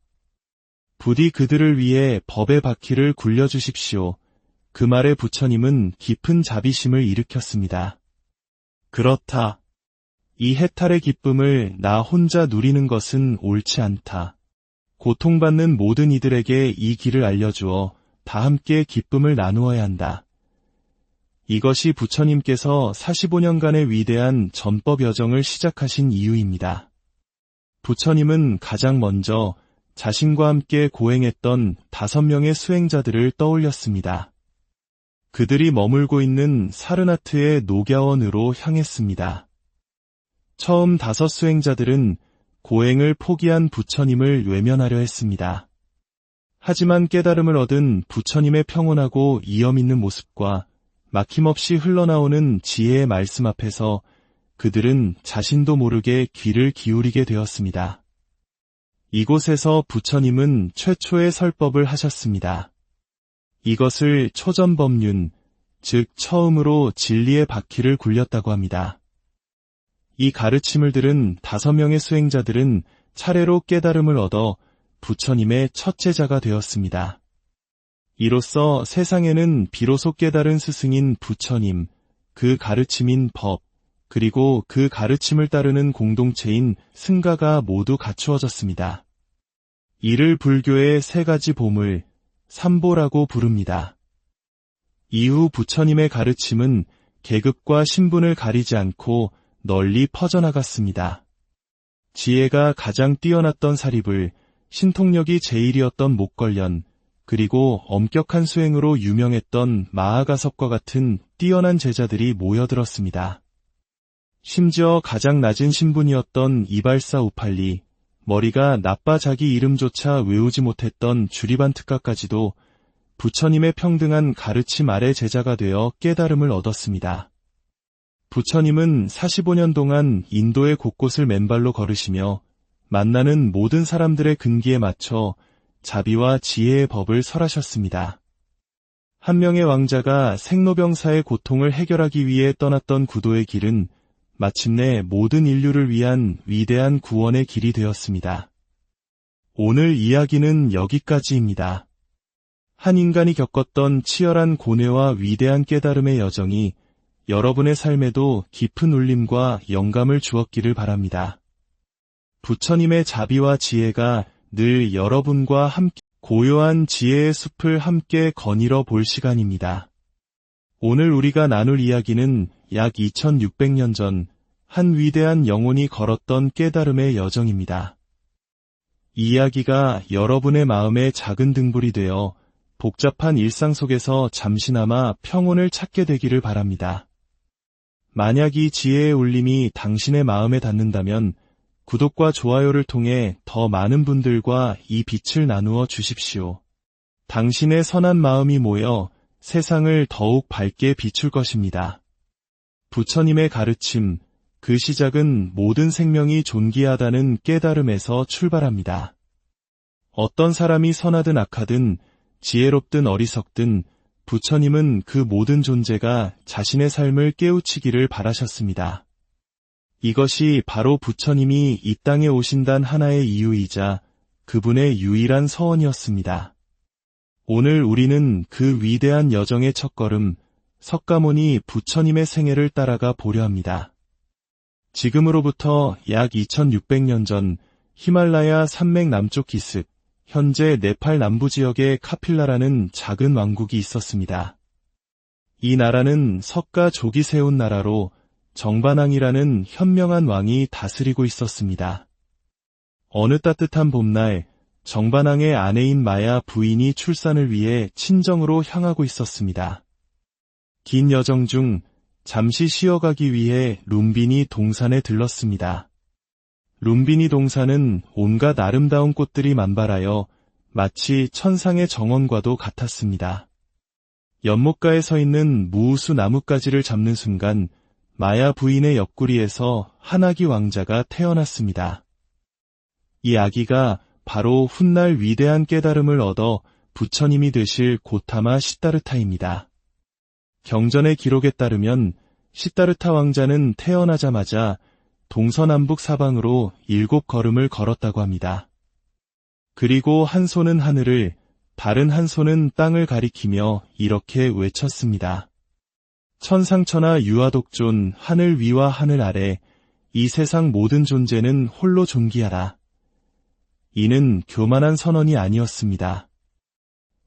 부디 그들을 위해 법의 바퀴를 굴려주십시오. 그 말에 부처님은 깊은 자비심을 일으켰습니다. 그렇다. 이 해탈의 기쁨을 나 혼자 누리는 것은 옳지 않다. 고통받는 모든 이들에게 이 길을 알려주어 다 함께 기쁨을 나누어야 한다. 이것이 부처님께서 45년간의 위대한 전법 여정을 시작하신 이유입니다. 부처님은 가장 먼저 자신과 함께 고행했던 5명의 수행자들을 떠올렸습니다. 그들이 머물고 있는 사르나트의 녹야원으로 향했습니다. 처음 5 수행자들은 고행을 포기한 부처님을 외면하려 했습니다. 하지만 깨달음을 얻은 부처님의 평온하고 이엄 있는 모습과 막힘없이 흘러나오는 지혜의 말씀 앞에서 그들은 자신도 모르게 귀를 기울이게 되었습니다. 이곳에서 부처님은 최초의 설법을 하셨습니다. 이것을 초전법륜, 즉 처음으로 진리의 바퀴를 굴렸다고 합니다. 이 가르침을 들은 5명의 수행자들은 차례로 깨달음을 얻어 부처님의 첫 제자가 되었습니다. 이로써 세상에는 비로소 깨달은 스승인 부처님, 그 가르침인 법, 그리고 그 가르침을 따르는 공동체인 승가가 모두 갖추어졌습니다. 이를 불교의 3가지 보물, 삼보라고 부릅니다. 이후 부처님의 가르침은 계급과 신분을 가리지 않고 널리 퍼져나갔습니다. 지혜가 가장 뛰어났던 사리불, 신통력이 제일이었던 목걸련, 그리고 엄격한 수행으로 유명했던 마하가섭과 같은 뛰어난 제자들이 모여들었습니다. 심지어 가장 낮은 신분이었던 이발사 우팔리, 머리가 나빠 자기 이름조차 외우지 못했던 주리반트카까지도 부처님의 평등한 가르침 아래 제자가 되어 깨달음을 얻었습니다. 부처님은 45년 동안 인도의 곳곳을 맨발로 걸으시며 만나는 모든 사람들의 근기에 맞춰 자비와 지혜의 법을 설하셨습니다. 한 명의 왕자가 생로병사의 고통을 해결하기 위해 떠났던 구도의 길은 마침내 모든 인류를 위한 위대한 구원의 길이 되었습니다. 오늘 이야기는 여기까지입니다. 한 인간이 겪었던 치열한 고뇌와 위대한 깨달음의 여정이 여러분의 삶에도 깊은 울림과 영감을 주었기를 바랍니다. 부처님의 자비와 지혜가 늘 여러분과 함께 고요한 지혜의 숲을 함께 거닐어 볼 시간입니다. 오늘 우리가 나눌 이야기는 약 2600년 전 한 위대한 영혼이 걸었던 깨달음의 여정입니다. 이 이야기가 여러분의 마음에 작은 등불이 되어 복잡한 일상 속에서 잠시나마 평온을 찾게 되기를 바랍니다. 만약 이 지혜의 울림이 당신의 마음에 닿는다면 구독과 좋아요를 통해 더 많은 분들과 이 빛을 나누어 주십시오. 당신의 선한 마음이 모여 세상을 더욱 밝게 비출 것입니다. 부처님의 가르침, 그 시작은 모든 생명이 존귀하다는 깨달음에서 출발합니다. 어떤 사람이 선하든 악하든 지혜롭든 어리석든 부처님은 그 모든 존재가 자신의 삶을 깨우치기를 바라셨습니다. 이것이 바로 부처님이 이 땅에 오신 단 하나의 이유이자 그분의 유일한 서원이었습니다. 오늘 우리는 그 위대한 여정의 첫걸음, 석가모니 부처님의 생애를 따라가 보려 합니다. 지금으로부터 약 2600년 전 히말라야 산맥 남쪽 기슭, 현재 네팔 남부 지역의 카필라라는 작은 왕국이 있었습니다. 이 나라는 석가족이 세운 나라로 정반왕이라는 현명한 왕이 다스리고 있었습니다. 어느 따뜻한 봄날, 정반왕의 아내인 마야 부인이 출산을 위해 친정으로 향하고 있었습니다. 긴 여정 중 잠시 쉬어가기 위해 룸비니 동산에 들렀습니다. 룸비니 동산은 온갖 아름다운 꽃들이 만발하여 마치 천상의 정원과도 같았습니다. 연못가에 서 있는 무우수 나뭇가지를 잡는 순간 마야 부인의 옆구리에서 한 아기 왕자가 태어났습니다. 이 아기가 바로 훗날 위대한 깨달음을 얻어 부처님이 되실 고타마 시다르타입니다. 경전의 기록에 따르면 시다르타 왕자는 태어나자마자 동서남북 사방으로 7걸음을 걸었다고 합니다. 그리고 한 손은 하늘을, 다른 한 손은 땅을 가리키며 이렇게 외쳤습니다. 천상천하 유아독존 하늘 위와 하늘 아래 이 세상 모든 존재는 홀로 존귀하라. 이는 교만한 선언이 아니었습니다.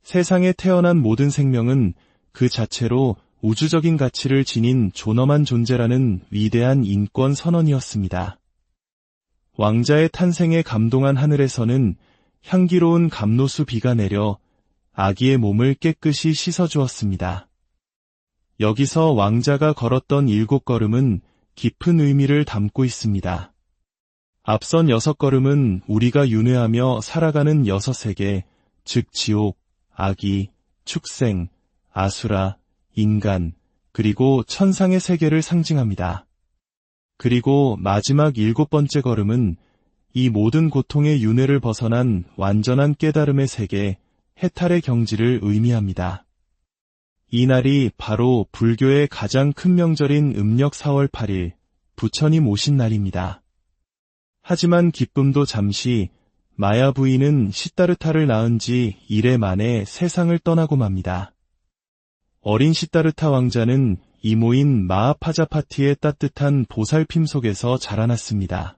세상에 태어난 모든 생명은 그 자체로 우주적인 가치를 지닌 존엄한 존재라는 위대한 인권 선언이었습니다. 왕자의 탄생에 감동한 하늘에서는 향기로운 감로수 비가 내려 아기의 몸을 깨끗이 씻어주었습니다. 여기서 왕자가 걸었던 7걸음은 깊은 의미를 담고 있습니다. 앞선 6걸음은 우리가 윤회하며 살아가는 6세계, 즉 지옥, 아기, 축생, 아수라, 인간, 그리고 천상의 세계를 상징합니다. 그리고 마지막 7번째 걸음은 이 모든 고통의 윤회를 벗어난 완전한 깨달음의 세계, 해탈의 경지를 의미합니다. 이 날이 바로 불교의 가장 큰 명절인 음력 4월 8일, 부처님 오신 날입니다. 하지만 기쁨도 잠시, 마야 부인은 시다르타를 낳은 지 1회 만에 세상을 떠나고 맙니다. 어린 시다르타 왕자는 이모인 마하파자파티의 따뜻한 보살핌 속에서 자라났습니다.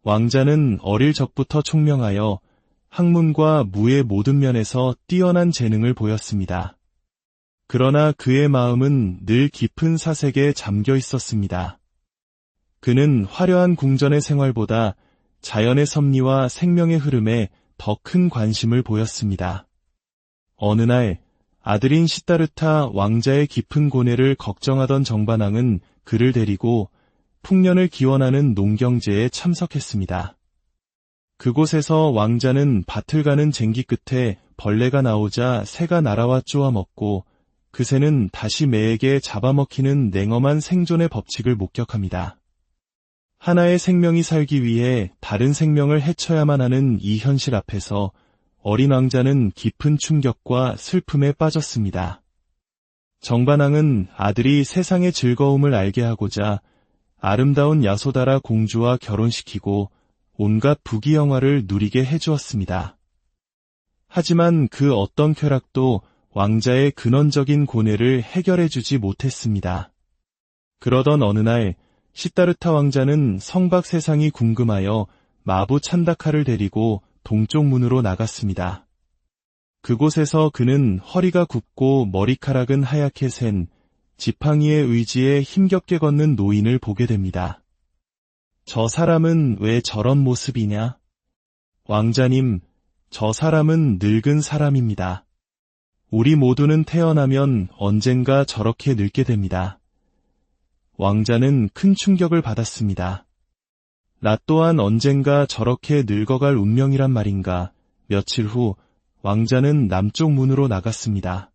왕자는 어릴 적부터 총명하여 학문과 무의 모든 면에서 뛰어난 재능을 보였습니다. 그러나 그의 마음은 늘 깊은 사색에 잠겨 있었습니다. 그는 화려한 궁전의 생활보다 자연의 섭리와 생명의 흐름에 더 큰 관심을 보였습니다. 어느 날 아들인 시다르타 왕자의 깊은 고뇌를 걱정하던 정반왕은 그를 데리고 풍년을 기원하는 농경제에 참석했습니다. 그곳에서 왕자는 밭을 가는 쟁기 끝에 벌레가 나오자 새가 날아와 쪼아 먹고 그 새는 다시 매에게 잡아먹히는 냉엄한 생존의 법칙을 목격합니다. 하나의 생명이 살기 위해 다른 생명을 해쳐야만 하는 이 현실 앞에서 어린 왕자는 깊은 충격과 슬픔에 빠졌습니다. 정반왕은 아들이 세상의 즐거움을 알게 하고자 아름다운 야소다라 공주와 결혼시키고 온갖 부귀영화를 누리게 해주었습니다. 하지만 그 어떤 쾌락도 왕자의 근원적인 고뇌를 해결해주지 못했습니다. 그러던 어느 날 시다르타 왕자는 성박 세상이 궁금하여 마부 찬다카를 데리고 동쪽 문으로 나갔습니다. 그곳에서 그는 허리가 굽고 머리카락은 하얗게 센 지팡이의 의지에 힘겹게 걷는 노인을 보게 됩니다. 저 사람은 왜 저런 모습이냐? 왕자님, 저 사람은 늙은 사람입니다. 우리 모두는 태어나면 언젠가 저렇게 늙게 됩니다. 왕자는 큰 충격을 받았습니다. 나 또한 언젠가 저렇게 늙어갈 운명이란 말인가. 며칠 후 왕자는 남쪽 문으로 나갔습니다.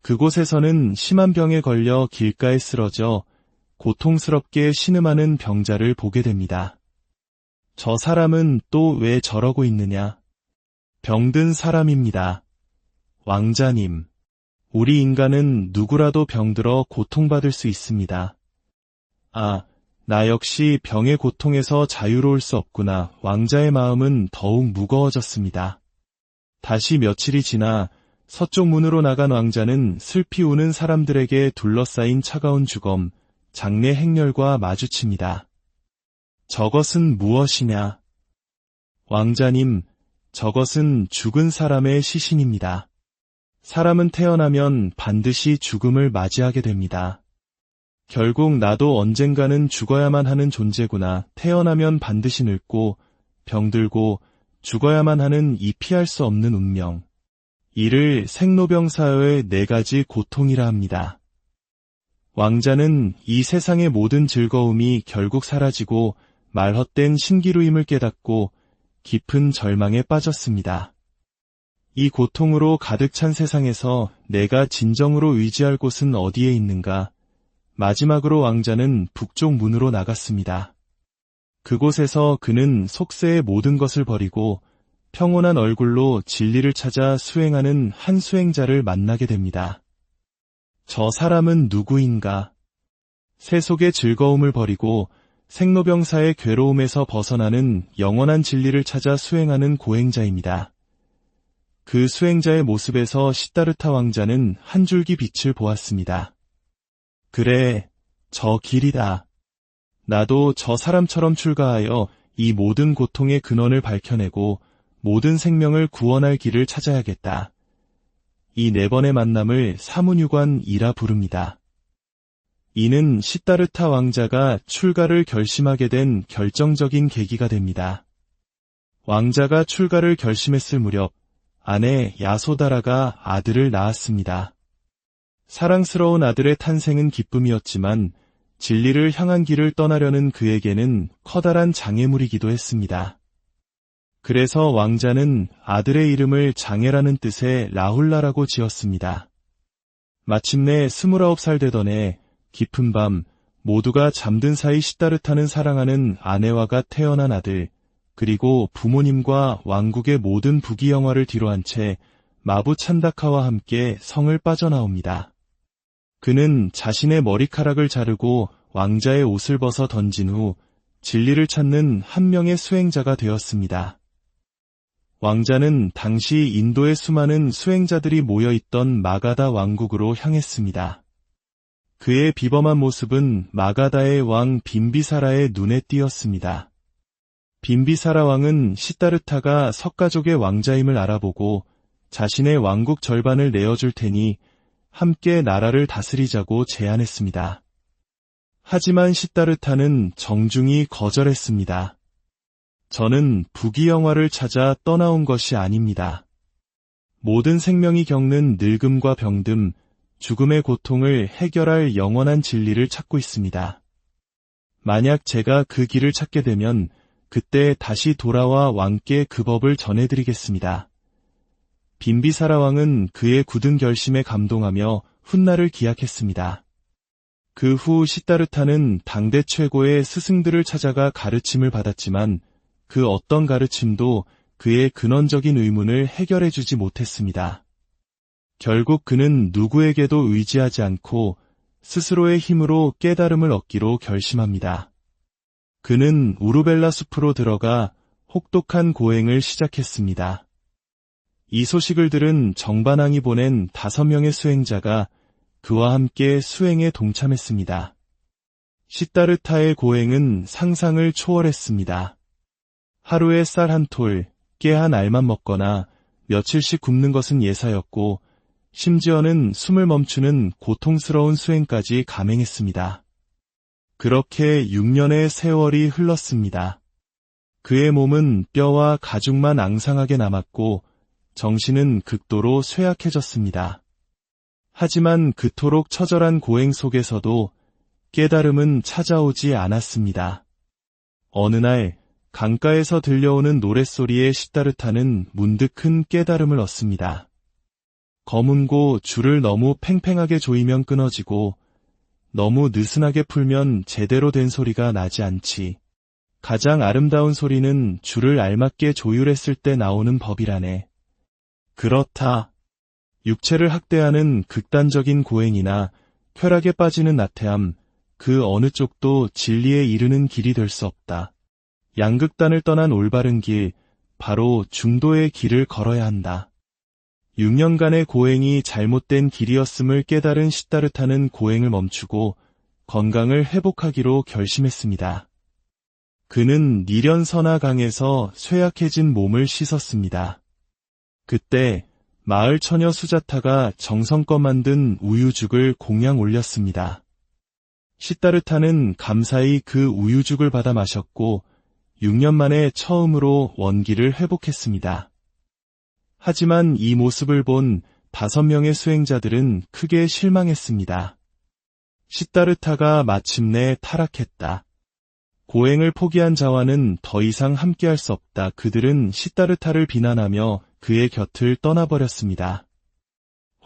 그곳에서는 심한 병에 걸려 길가에 쓰러져 고통스럽게 신음하는 병자를 보게 됩니다. 저 사람은 또 왜 저러고 있느냐? 병든 사람입니다. 왕자님, 우리 인간은 누구라도 병들어 고통받을 수 있습니다. 아, 나 역시 병의 고통에서 자유로울 수 없구나. 왕자의 마음은 더욱 무거워졌습니다. 다시 며칠이 지나 서쪽 문으로 나간 왕자는 슬피 우는 사람들에게 둘러싸인 차가운 주검, 장례 행렬과 마주칩니다. 저것은 무엇이냐? 왕자님, 저것은 죽은 사람의 시신입니다. 사람은 태어나면 반드시 죽음을 맞이하게 됩니다. 결국 나도 언젠가는 죽어야만 하는 존재구나. 태어나면 반드시 늙고 병들고 죽어야만 하는 이 피할 수 없는 운명. 이를 생로병사의 4가지 고통이라 합니다. 왕자는 이 세상의 모든 즐거움이 결국 사라지고 말헛된 신기루임을 깨닫고 깊은 절망에 빠졌습니다. 이 고통으로 가득 찬 세상에서 내가 진정으로 의지할 곳은 어디에 있는가? 마지막으로 왕자는 북쪽 문으로 나갔습니다. 그곳에서 그는 속세의 모든 것을 버리고 평온한 얼굴로 진리를 찾아 수행하는 한 수행자를 만나게 됩니다. 저 사람은 누구인가? 세속의 즐거움을 버리고 생로병사의 괴로움에서 벗어나는 영원한 진리를 찾아 수행하는 고행자입니다. 그 수행자의 모습에서 시다르타 왕자는 한 줄기 빛을 보았습니다. 그래, 저 길이다. 나도 저 사람처럼 출가하여 이 모든 고통의 근원을 밝혀내고 모든 생명을 구원할 길을 찾아야겠다. 이 4번의 만남을 사문유관이라 부릅니다. 이는 시다르타 왕자가 출가를 결심하게 된 결정적인 계기가 됩니다. 왕자가 출가를 결심했을 무렵 아내 야소다라가 아들을 낳았습니다. 사랑스러운 아들의 탄생은 기쁨이었지만 진리를 향한 길을 떠나려는 그에게는 커다란 장애물이기도 했습니다. 그래서 왕자는 아들의 이름을 장애라는 뜻의 라훌라라고 지었습니다. 마침내 29살 되던 해 깊은 밤 모두가 잠든 사이 시다르타는 사랑하는 아내와가 태어난 아들, 그리고 부모님과 왕국의 모든 부귀영화를 뒤로한 채 마부 찬다카와 함께 성을 빠져나옵니다. 그는 자신의 머리카락을 자르고 왕자의 옷을 벗어 던진 후 진리를 찾는 한 명의 수행자가 되었습니다. 왕자는 당시 인도의 수많은 수행자들이 모여있던 마가다 왕국으로 향했습니다. 그의 비범한 모습은 마가다의 왕 빈비사라의 눈에 띄었습니다. 빈비사라 왕은 시다르타가 석가족의 왕자임을 알아보고 자신의 왕국 절반을 내어줄 테니 함께 나라를 다스리자고 제안했습니다. 하지만 시다르타는 정중히 거절했습니다. 저는 부귀영화를 찾아 떠나온 것이 아닙니다. 모든 생명이 겪는 늙음과 병듦, 죽음의 고통을 해결할 영원한 진리를 찾고 있습니다. 만약 제가 그 길을 찾게 되면 그때 다시 돌아와 왕께 그 법을 전해드리겠습니다. 빈비사라 왕은 그의 굳은 결심에 감동하며 훗날을 기약했습니다. 그 후 시다르타는 당대 최고의 스승들을 찾아가 가르침을 받았지만 그 어떤 가르침도 그의 근원적인 의문을 해결해주지 못했습니다. 결국 그는 누구에게도 의지하지 않고 스스로의 힘으로 깨달음을 얻기로 결심합니다. 그는 우르벨라 숲으로 들어가 혹독한 고행을 시작했습니다. 이 소식을 들은 정반왕이 보낸 5명의 수행자가 그와 함께 수행에 동참했습니다. 시다르타의 고행은 상상을 초월했습니다. 하루에 쌀 한 톨, 깨 한 알만 먹거나 며칠씩 굶는 것은 예사였고 심지어는 숨을 멈추는 고통스러운 수행까지 감행했습니다. 그렇게 6년의 세월이 흘렀습니다. 그의 몸은 뼈와 가죽만 앙상하게 남았고 정신은 극도로 쇠약해졌습니다. 하지만 그토록 처절한 고행 속에서도 깨달음은 찾아오지 않았습니다. 어느 날 강가에서 들려오는 노랫소리에 시다르타는 문득 큰 깨달음을 얻습니다. 검은고 줄을 너무 팽팽하게 조이면 끊어지고 너무 느슨하게 풀면 제대로 된 소리가 나지 않지. 가장 아름다운 소리는 줄을 알맞게 조율했을 때 나오는 법이라네. 그렇다. 육체를 학대하는 극단적인 고행이나 쾌락에 빠지는 나태함, 그 어느 쪽도 진리에 이르는 길이 될 수 없다. 양극단을 떠난 올바른 길, 바로 중도의 길을 걸어야 한다. 6년간의 고행이 잘못된 길이었음을 깨달은 시다르타는 고행을 멈추고 건강을 회복하기로 결심했습니다. 그는 니련 선화강에서 쇠약해진 몸을 씻었습니다. 그때 마을 처녀 수자타가 정성껏 만든 우유죽을 공양 올렸습니다. 시다르타는 감사히 그 우유죽을 받아 마셨고 6년 만에 처음으로 원기를 회복했습니다. 하지만 이 모습을 본 5명의 수행자들은 크게 실망했습니다. 시다르타가 마침내 타락했다. 고행을 포기한 자와는 더 이상 함께할 수 없다. 그들은 시다르타를 비난하며 그의 곁을 떠나버렸습니다.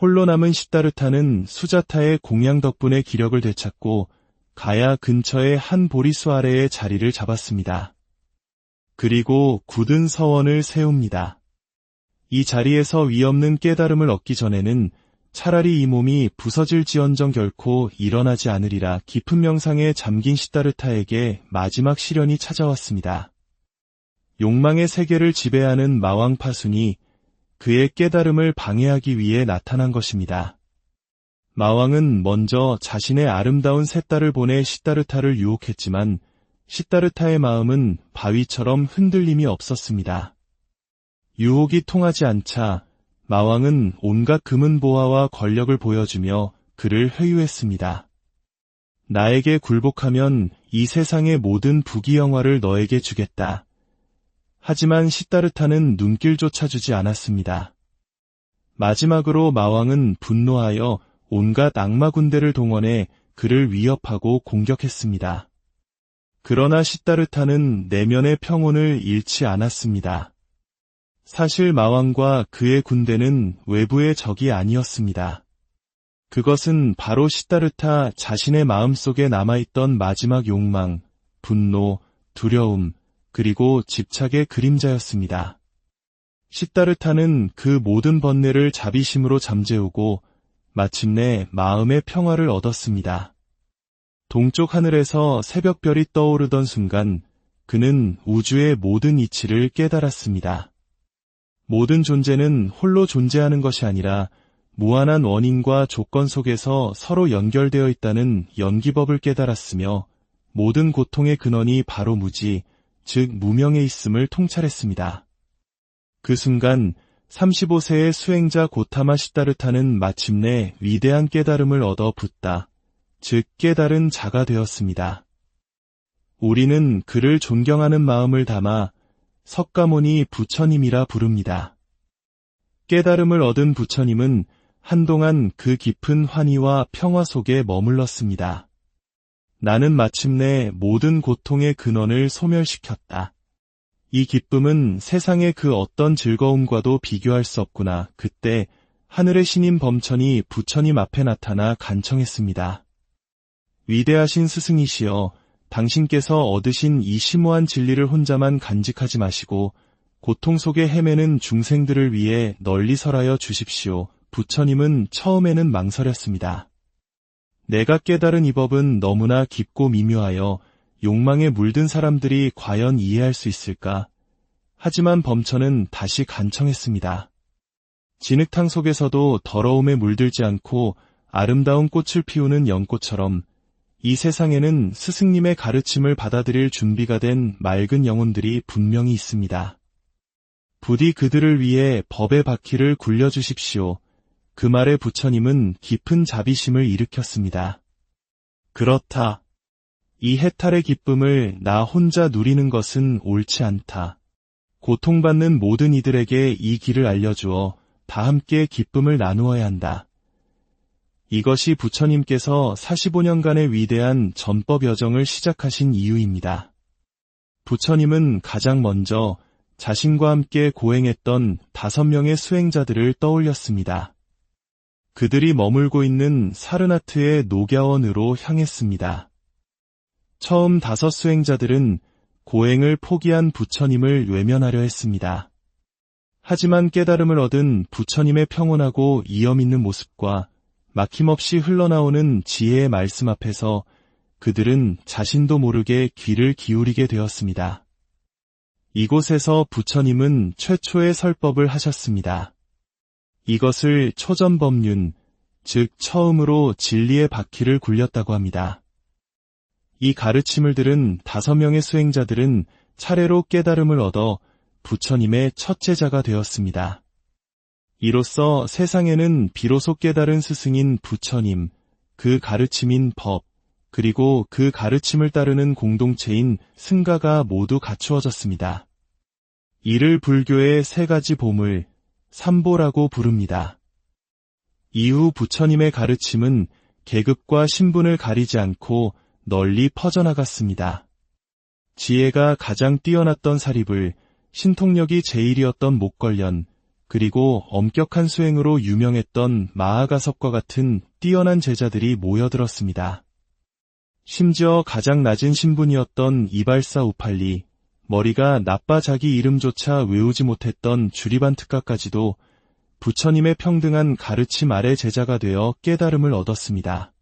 홀로 남은 시다르타는 수자타의 공양 덕분에 기력을 되찾고 가야 근처의 한 보리수 아래에 자리를 잡았습니다. 그리고 굳은 서원을 세웁니다. 이 자리에서 위없는 깨달음을 얻기 전에는 차라리 이 몸이 부서질지언정 결코 일어나지 않으리라. 깊은 명상에 잠긴 시다르타에게 마지막 시련이 찾아왔습니다. 욕망의 세계를 지배하는 마왕 파순이 그의 깨달음을 방해하기 위해 나타난 것입니다. 마왕은 먼저 자신의 아름다운 세 딸을 보내 시다르타를 유혹했지만 시다르타의 마음은 바위처럼 흔들림이 없었습니다. 유혹이 통하지 않자 마왕은 온갖 금은 보화와 권력을 보여주며 그를 회유했습니다. 나에게 굴복하면 이 세상의 모든 부귀영화를 너에게 주겠다. 하지만 시다르타는 눈길조차 주지 않았습니다. 마지막으로 마왕은 분노하여 온갖 악마 군대를 동원해 그를 위협하고 공격했습니다. 그러나 시다르타는 내면의 평온을 잃지 않았습니다. 사실 마왕과 그의 군대는 외부의 적이 아니었습니다. 그것은 바로 시다르타 자신의 마음속에 남아있던 마지막 욕망, 분노, 두려움, 그리고 집착의 그림자였습니다. 시다르타는 그 모든 번뇌를 자비심으로 잠재우고 마침내 마음의 평화를 얻었습니다. 동쪽 하늘에서 새벽별이 떠오르던 순간 그는 우주의 모든 이치를 깨달았습니다. 모든 존재는 홀로 존재하는 것이 아니라 무한한 원인과 조건 속에서 서로 연결되어 있다는 연기법을 깨달았으며 모든 고통의 근원이 바로 무지, 즉 무명에 있음을 통찰했습니다. 그 순간 35세의 수행자 고타마 시다르타는 마침내 위대한 깨달음을 얻어 붓다, 즉 깨달은 자가 되었습니다. 우리는 그를 존경하는 마음을 담아 석가모니 부처님이라 부릅니다. 깨달음을 얻은 부처님은 한동안 그 깊은 환희와 평화 속에 머물렀습니다. 나는 마침내 모든 고통의 근원을 소멸시켰다. 이 기쁨은 세상의 그 어떤 즐거움과도 비교할 수 없구나. 그때 하늘의 신인 범천이 부처님 앞에 나타나 간청했습니다. 위대하신 스승이시여, 당신께서 얻으신 이 심오한 진리를 혼자만 간직하지 마시고 고통 속에 헤매는 중생들을 위해 널리 설하여 주십시오. 부처님은 처음에는 망설였습니다. 내가 깨달은 이 법은 너무나 깊고 미묘하여 욕망에 물든 사람들이 과연 이해할 수 있을까? 하지만 범천은 다시 간청했습니다. 진흙탕 속에서도 더러움에 물들지 않고 아름다운 꽃을 피우는 연꽃처럼 이 세상에는 스승님의 가르침을 받아들일 준비가 된 맑은 영혼들이 분명히 있습니다. 부디 그들을 위해 법의 바퀴를 굴려주십시오. 그 말에 부처님은 깊은 자비심을 일으켰습니다. 그렇다. 이 해탈의 기쁨을 나 혼자 누리는 것은 옳지 않다. 고통받는 모든 이들에게 이 길을 알려주어 다 함께 기쁨을 나누어야 한다. 이것이 부처님께서 45년간의 위대한 전법 여정을 시작하신 이유입니다. 부처님은 가장 먼저 자신과 함께 고행했던 5명의 수행자들을 떠올렸습니다. 그들이 머물고 있는 사르나트의 녹야원으로 향했습니다. 처음 5 수행자들은 고행을 포기한 부처님을 외면하려 했습니다. 하지만 깨달음을 얻은 부처님의 평온하고 이염 있는 모습과 막힘없이 흘러나오는 지혜의 말씀 앞에서 그들은 자신도 모르게 귀를 기울이게 되었습니다. 이곳에서 부처님은 최초의 설법을 하셨습니다. 이것을 초전법륜, 즉 처음으로 진리의 바퀴를 굴렸다고 합니다. 이 가르침을 들은 5명의 수행자들은 차례로 깨달음을 얻어 부처님의 첫 제자가 되었습니다. 이로써 세상에는 비로소 깨달은 스승인 부처님, 그 가르침인 법, 그리고 그 가르침을 따르는 공동체인 승가가 모두 갖추어졌습니다. 이를 불교의 3가지 보물, 삼보라고 부릅니다. 이후 부처님의 가르침은 계급과 신분을 가리지 않고 널리 퍼져나갔습니다. 지혜가 가장 뛰어났던 사립을, 신통력이 제일이었던 목걸련, 그리고 엄격한 수행으로 유명했던 마하가섭과 같은 뛰어난 제자들이 모여들었습니다. 심지어 가장 낮은 신분이었던 이발사 우팔리, 머리가 나빠 자기 이름조차 외우지 못했던 주리반트가까지도 부처님의 평등한 가르침 아래 제자가 되어 깨달음을 얻었습니다.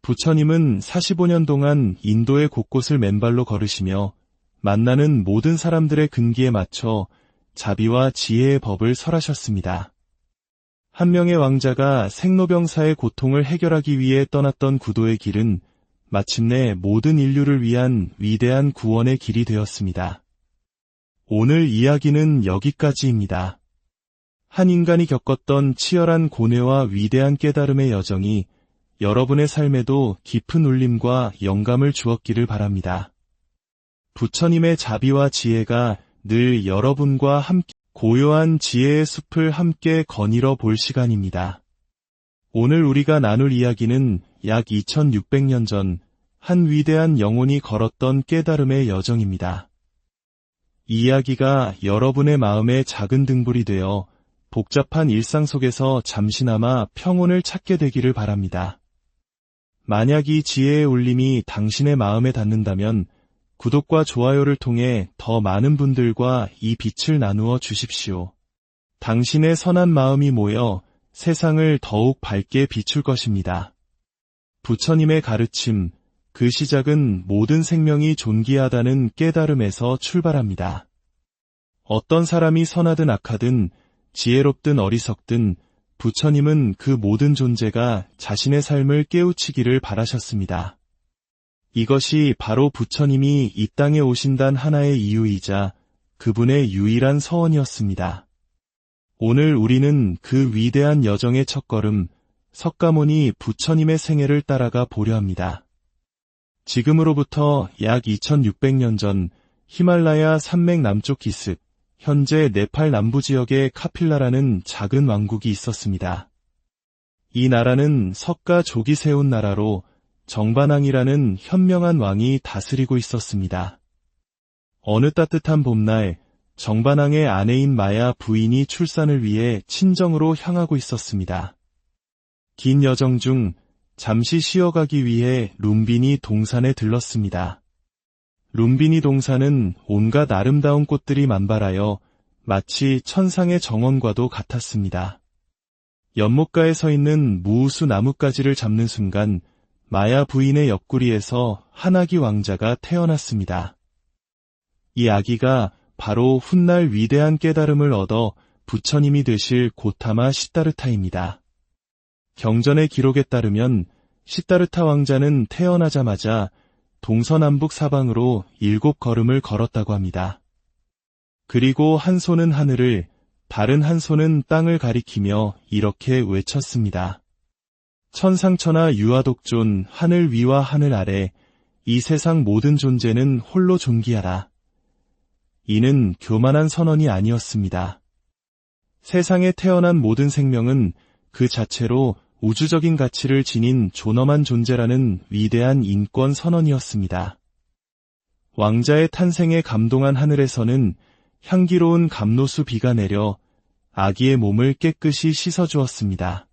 부처님은 45년 동안 인도의 곳곳을 맨발로 걸으시며 만나는 모든 사람들의 근기에 맞춰 자비와 지혜의 법을 설하셨습니다. 한 명의 왕자가 생로병사의 고통을 해결하기 위해 떠났던 구도의 길은 마침내 모든 인류를 위한 위대한 구원의 길이 되었습니다. 오늘 이야기는 여기까지입니다. 한 인간이 겪었던 치열한 고뇌와 위대한 깨달음의 여정이 여러분의 삶에도 깊은 울림과 영감을 주었기를 바랍니다. 부처님의 자비와 지혜가 늘 여러분과 함께 고요한 지혜의 숲을 함께 거닐어 볼 시간입니다. 오늘 우리가 나눌 이야기는 약 2600년 전 한 위대한 영혼이 걸었던 깨달음의 여정입니다. 이 이야기가 여러분의 마음에 작은 등불이 되어 복잡한 일상 속에서 잠시나마 평온을 찾게 되기를 바랍니다. 만약 이 지혜의 울림이 당신의 마음에 닿는다면 구독과 좋아요를 통해 더 많은 분들과 이 빛을 나누어 주십시오. 당신의 선한 마음이 모여 세상을 더욱 밝게 비출 것입니다. 부처님의 가르침, 그 시작은 모든 생명이 존귀하다는 깨달음에서 출발합니다. 어떤 사람이 선하든 악하든 지혜롭든 어리석든 부처님은 그 모든 존재가 자신의 삶을 깨우치기를 바라셨습니다. 이것이 바로 부처님이 이 땅에 오신단 하나의 이유이자 그분의 유일한 서원이었습니다. 오늘 우리는 그 위대한 여정의 첫걸음, 석가모니 부처님의 생애를 따라가 보려 합니다. 지금으로부터 약 2600년 전 히말라야 산맥 남쪽 기슭, 현재 네팔 남부 지역의 카필라라는 작은 왕국이 있었습니다. 이 나라는 석가족이 세운 나라로 정반왕이라는 현명한 왕이 다스리고 있었습니다. 어느 따뜻한 봄날, 정반항의 아내인 마야 부인이 출산을 위해 친정으로 향하고 있었습니다. 긴 여정 중 잠시 쉬어가기 위해 룸비니 동산에 들렀습니다. 룸비니 동산은 온갖 아름다운 꽃들이 만발하여 마치 천상의 정원과도 같았습니다. 연못가에 서 있는 무우수 나뭇가지를 잡는 순간 마야 부인의 옆구리에서 한 아기 왕자가 태어났습니다. 이 아기가 바로 훗날 위대한 깨달음을 얻어 부처님이 되실 고타마 시다르타입니다. 경전의 기록에 따르면 시다르타 왕자는 태어나자마자 동서남북 사방으로 7걸음을 걸었다고 합니다. 그리고 한 손은 하늘을, 다른 한 손은 땅을 가리키며 이렇게 외쳤습니다. 천상천하 유아독존 하늘 위와 하늘 아래 이 세상 모든 존재는 홀로 존귀하라. 이는 교만한 선언이 아니었습니다. 세상에 태어난 모든 생명은 그 자체로 우주적인 가치를 지닌 존엄한 존재라는 위대한 인권 선언이었습니다. 왕자의 탄생에 감동한 하늘에서는 향기로운 감로수 비가 내려 아기의 몸을 깨끗이 씻어주었습니다.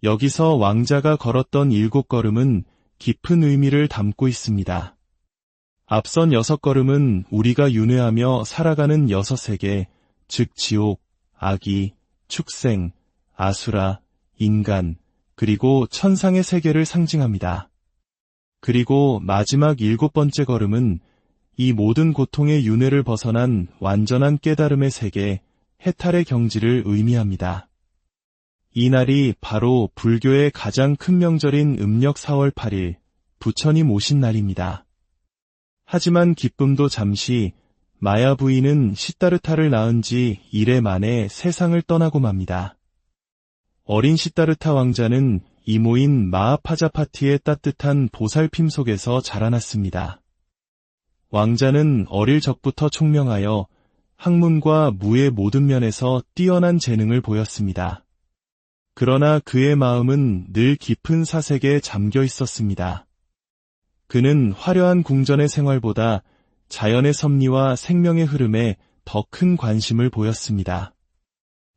여기서 왕자가 걸었던 7걸음은 깊은 의미를 담고 있습니다. 앞선 6걸음은 우리가 윤회하며 살아가는 6세계, 즉 지옥, 아기, 축생, 아수라, 인간, 그리고 천상의 세계를 상징합니다. 그리고 마지막 7번째 걸음은 이 모든 고통의 윤회를 벗어난 완전한 깨달음의 세계, 해탈의 경지를 의미합니다. 이 날이 바로 불교의 가장 큰 명절인 음력 4월 8일, 부처님 오신 날입니다. 하지만 기쁨도 잠시, 마야 부인은 시다르타를 낳은 지 1회 만에 세상을 떠나고 맙니다. 어린 시다르타 왕자는 이모인 마하파자파티의 따뜻한 보살핌 속에서 자라났습니다. 왕자는 어릴 적부터 총명하여 학문과 무의 모든 면에서 뛰어난 재능을 보였습니다. 그러나 그의 마음은 늘 깊은 사색에 잠겨 있었습니다. 그는 화려한 궁전의 생활보다 자연의 섭리와 생명의 흐름에 더 큰 관심을 보였습니다.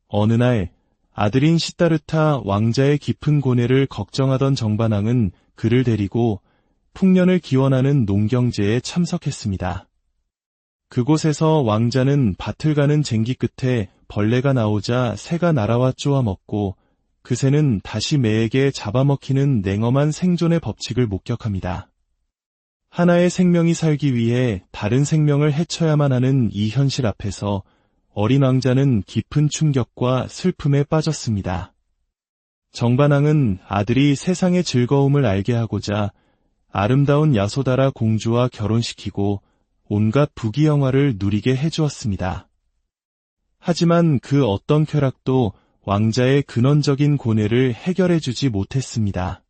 어느 날 아들인 시다르타 왕자의 깊은 고뇌를 걱정하던 정반항은 그를 데리고 풍년을 기원하는 농경제에 참석했습니다. 그곳에서 왕자는 밭을 가는 쟁기 끝에 벌레가 나오자 새가 날아와 쪼아 먹고 그 새는 다시 매에게 잡아먹히는 냉엄한 생존의 법칙을 목격합니다. 하나의 생명이 살기 위해 다른 생명을 해쳐야만 하는 이 현실 앞에서 어린 왕자는 깊은 충격과 슬픔에 빠졌습니다. 정반항은 아들이 세상의 즐거움을 알게 하고자 아름다운 야소다라 공주와 결혼시키고 온갖 부귀영화를 누리게 해주었습니다. 하지만 그 어떤 쾌락도 왕자의 근원적인 고뇌를 해결해주지 못했습니다.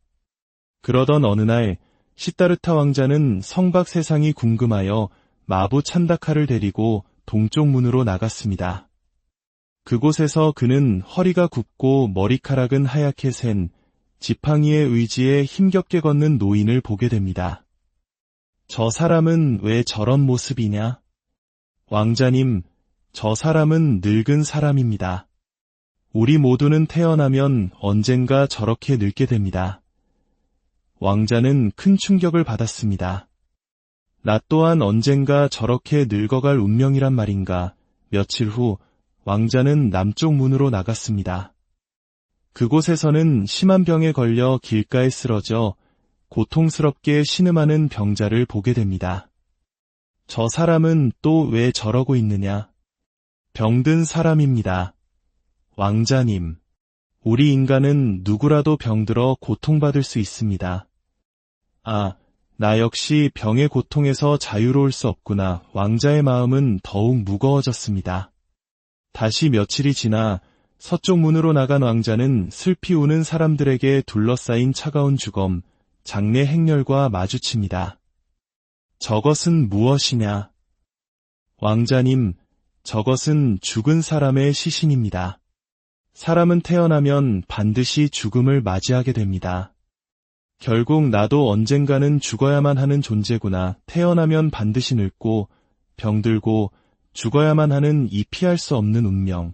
그러던 어느 날 시다르타 왕자는 성박 세상이 궁금하여 마부 찬다카를 데리고 동쪽 문으로 나갔습니다. 그곳에서 그는 허리가 굽고 머리카락은 하얗게 센 지팡이의 의지에 힘겹게 걷는 노인을 보게 됩니다. 저 사람은 왜 저런 모습이냐? 왕자님, 저 사람은 늙은 사람입니다. 우리 모두는 태어나면 언젠가 저렇게 늙게 됩니다. 왕자는 큰 충격을 받았습니다. 나 또한 언젠가 저렇게 늙어갈 운명이란 말인가. 며칠 후 왕자는 남쪽 문으로 나갔습니다. 그곳에서는 심한 병에 걸려 길가에 쓰러져 고통스럽게 신음하는 병자를 보게 됩니다. 저 사람은 또 왜 저러고 있느냐? 병든 사람입니다. 왕자님, 우리 인간은 누구라도 병들어 고통받을 수 있습니다. 아, 나 역시 병의 고통에서 자유로울 수 없구나. 왕자의 마음은 더욱 무거워졌습니다. 다시 며칠이 지나 서쪽 문으로 나간 왕자는 슬피 우는 사람들에게 둘러싸인 차가운 주검, 장례 행렬과 마주칩니다. 저것은 무엇이냐? 왕자님, 저것은 죽은 사람의 시신입니다. 사람은 태어나면 반드시 죽음을 맞이하게 됩니다. 결국 나도 언젠가는 죽어야만 하는 존재구나. 태어나면 반드시 늙고 병들고 죽어야만 하는 이 피할 수 없는 운명.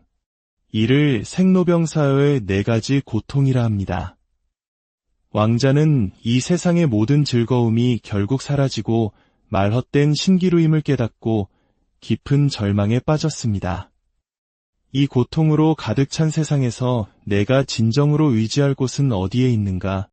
이를 생로병사의 네 가지 고통이라 합니다. 왕자는 이 세상의 모든 즐거움이 결국 사라지고 말헛된 신기루임을 깨닫고 깊은 절망에 빠졌습니다. 이 고통으로 가득 찬 세상에서 내가 진정으로 의지할 곳은 어디에 있는가?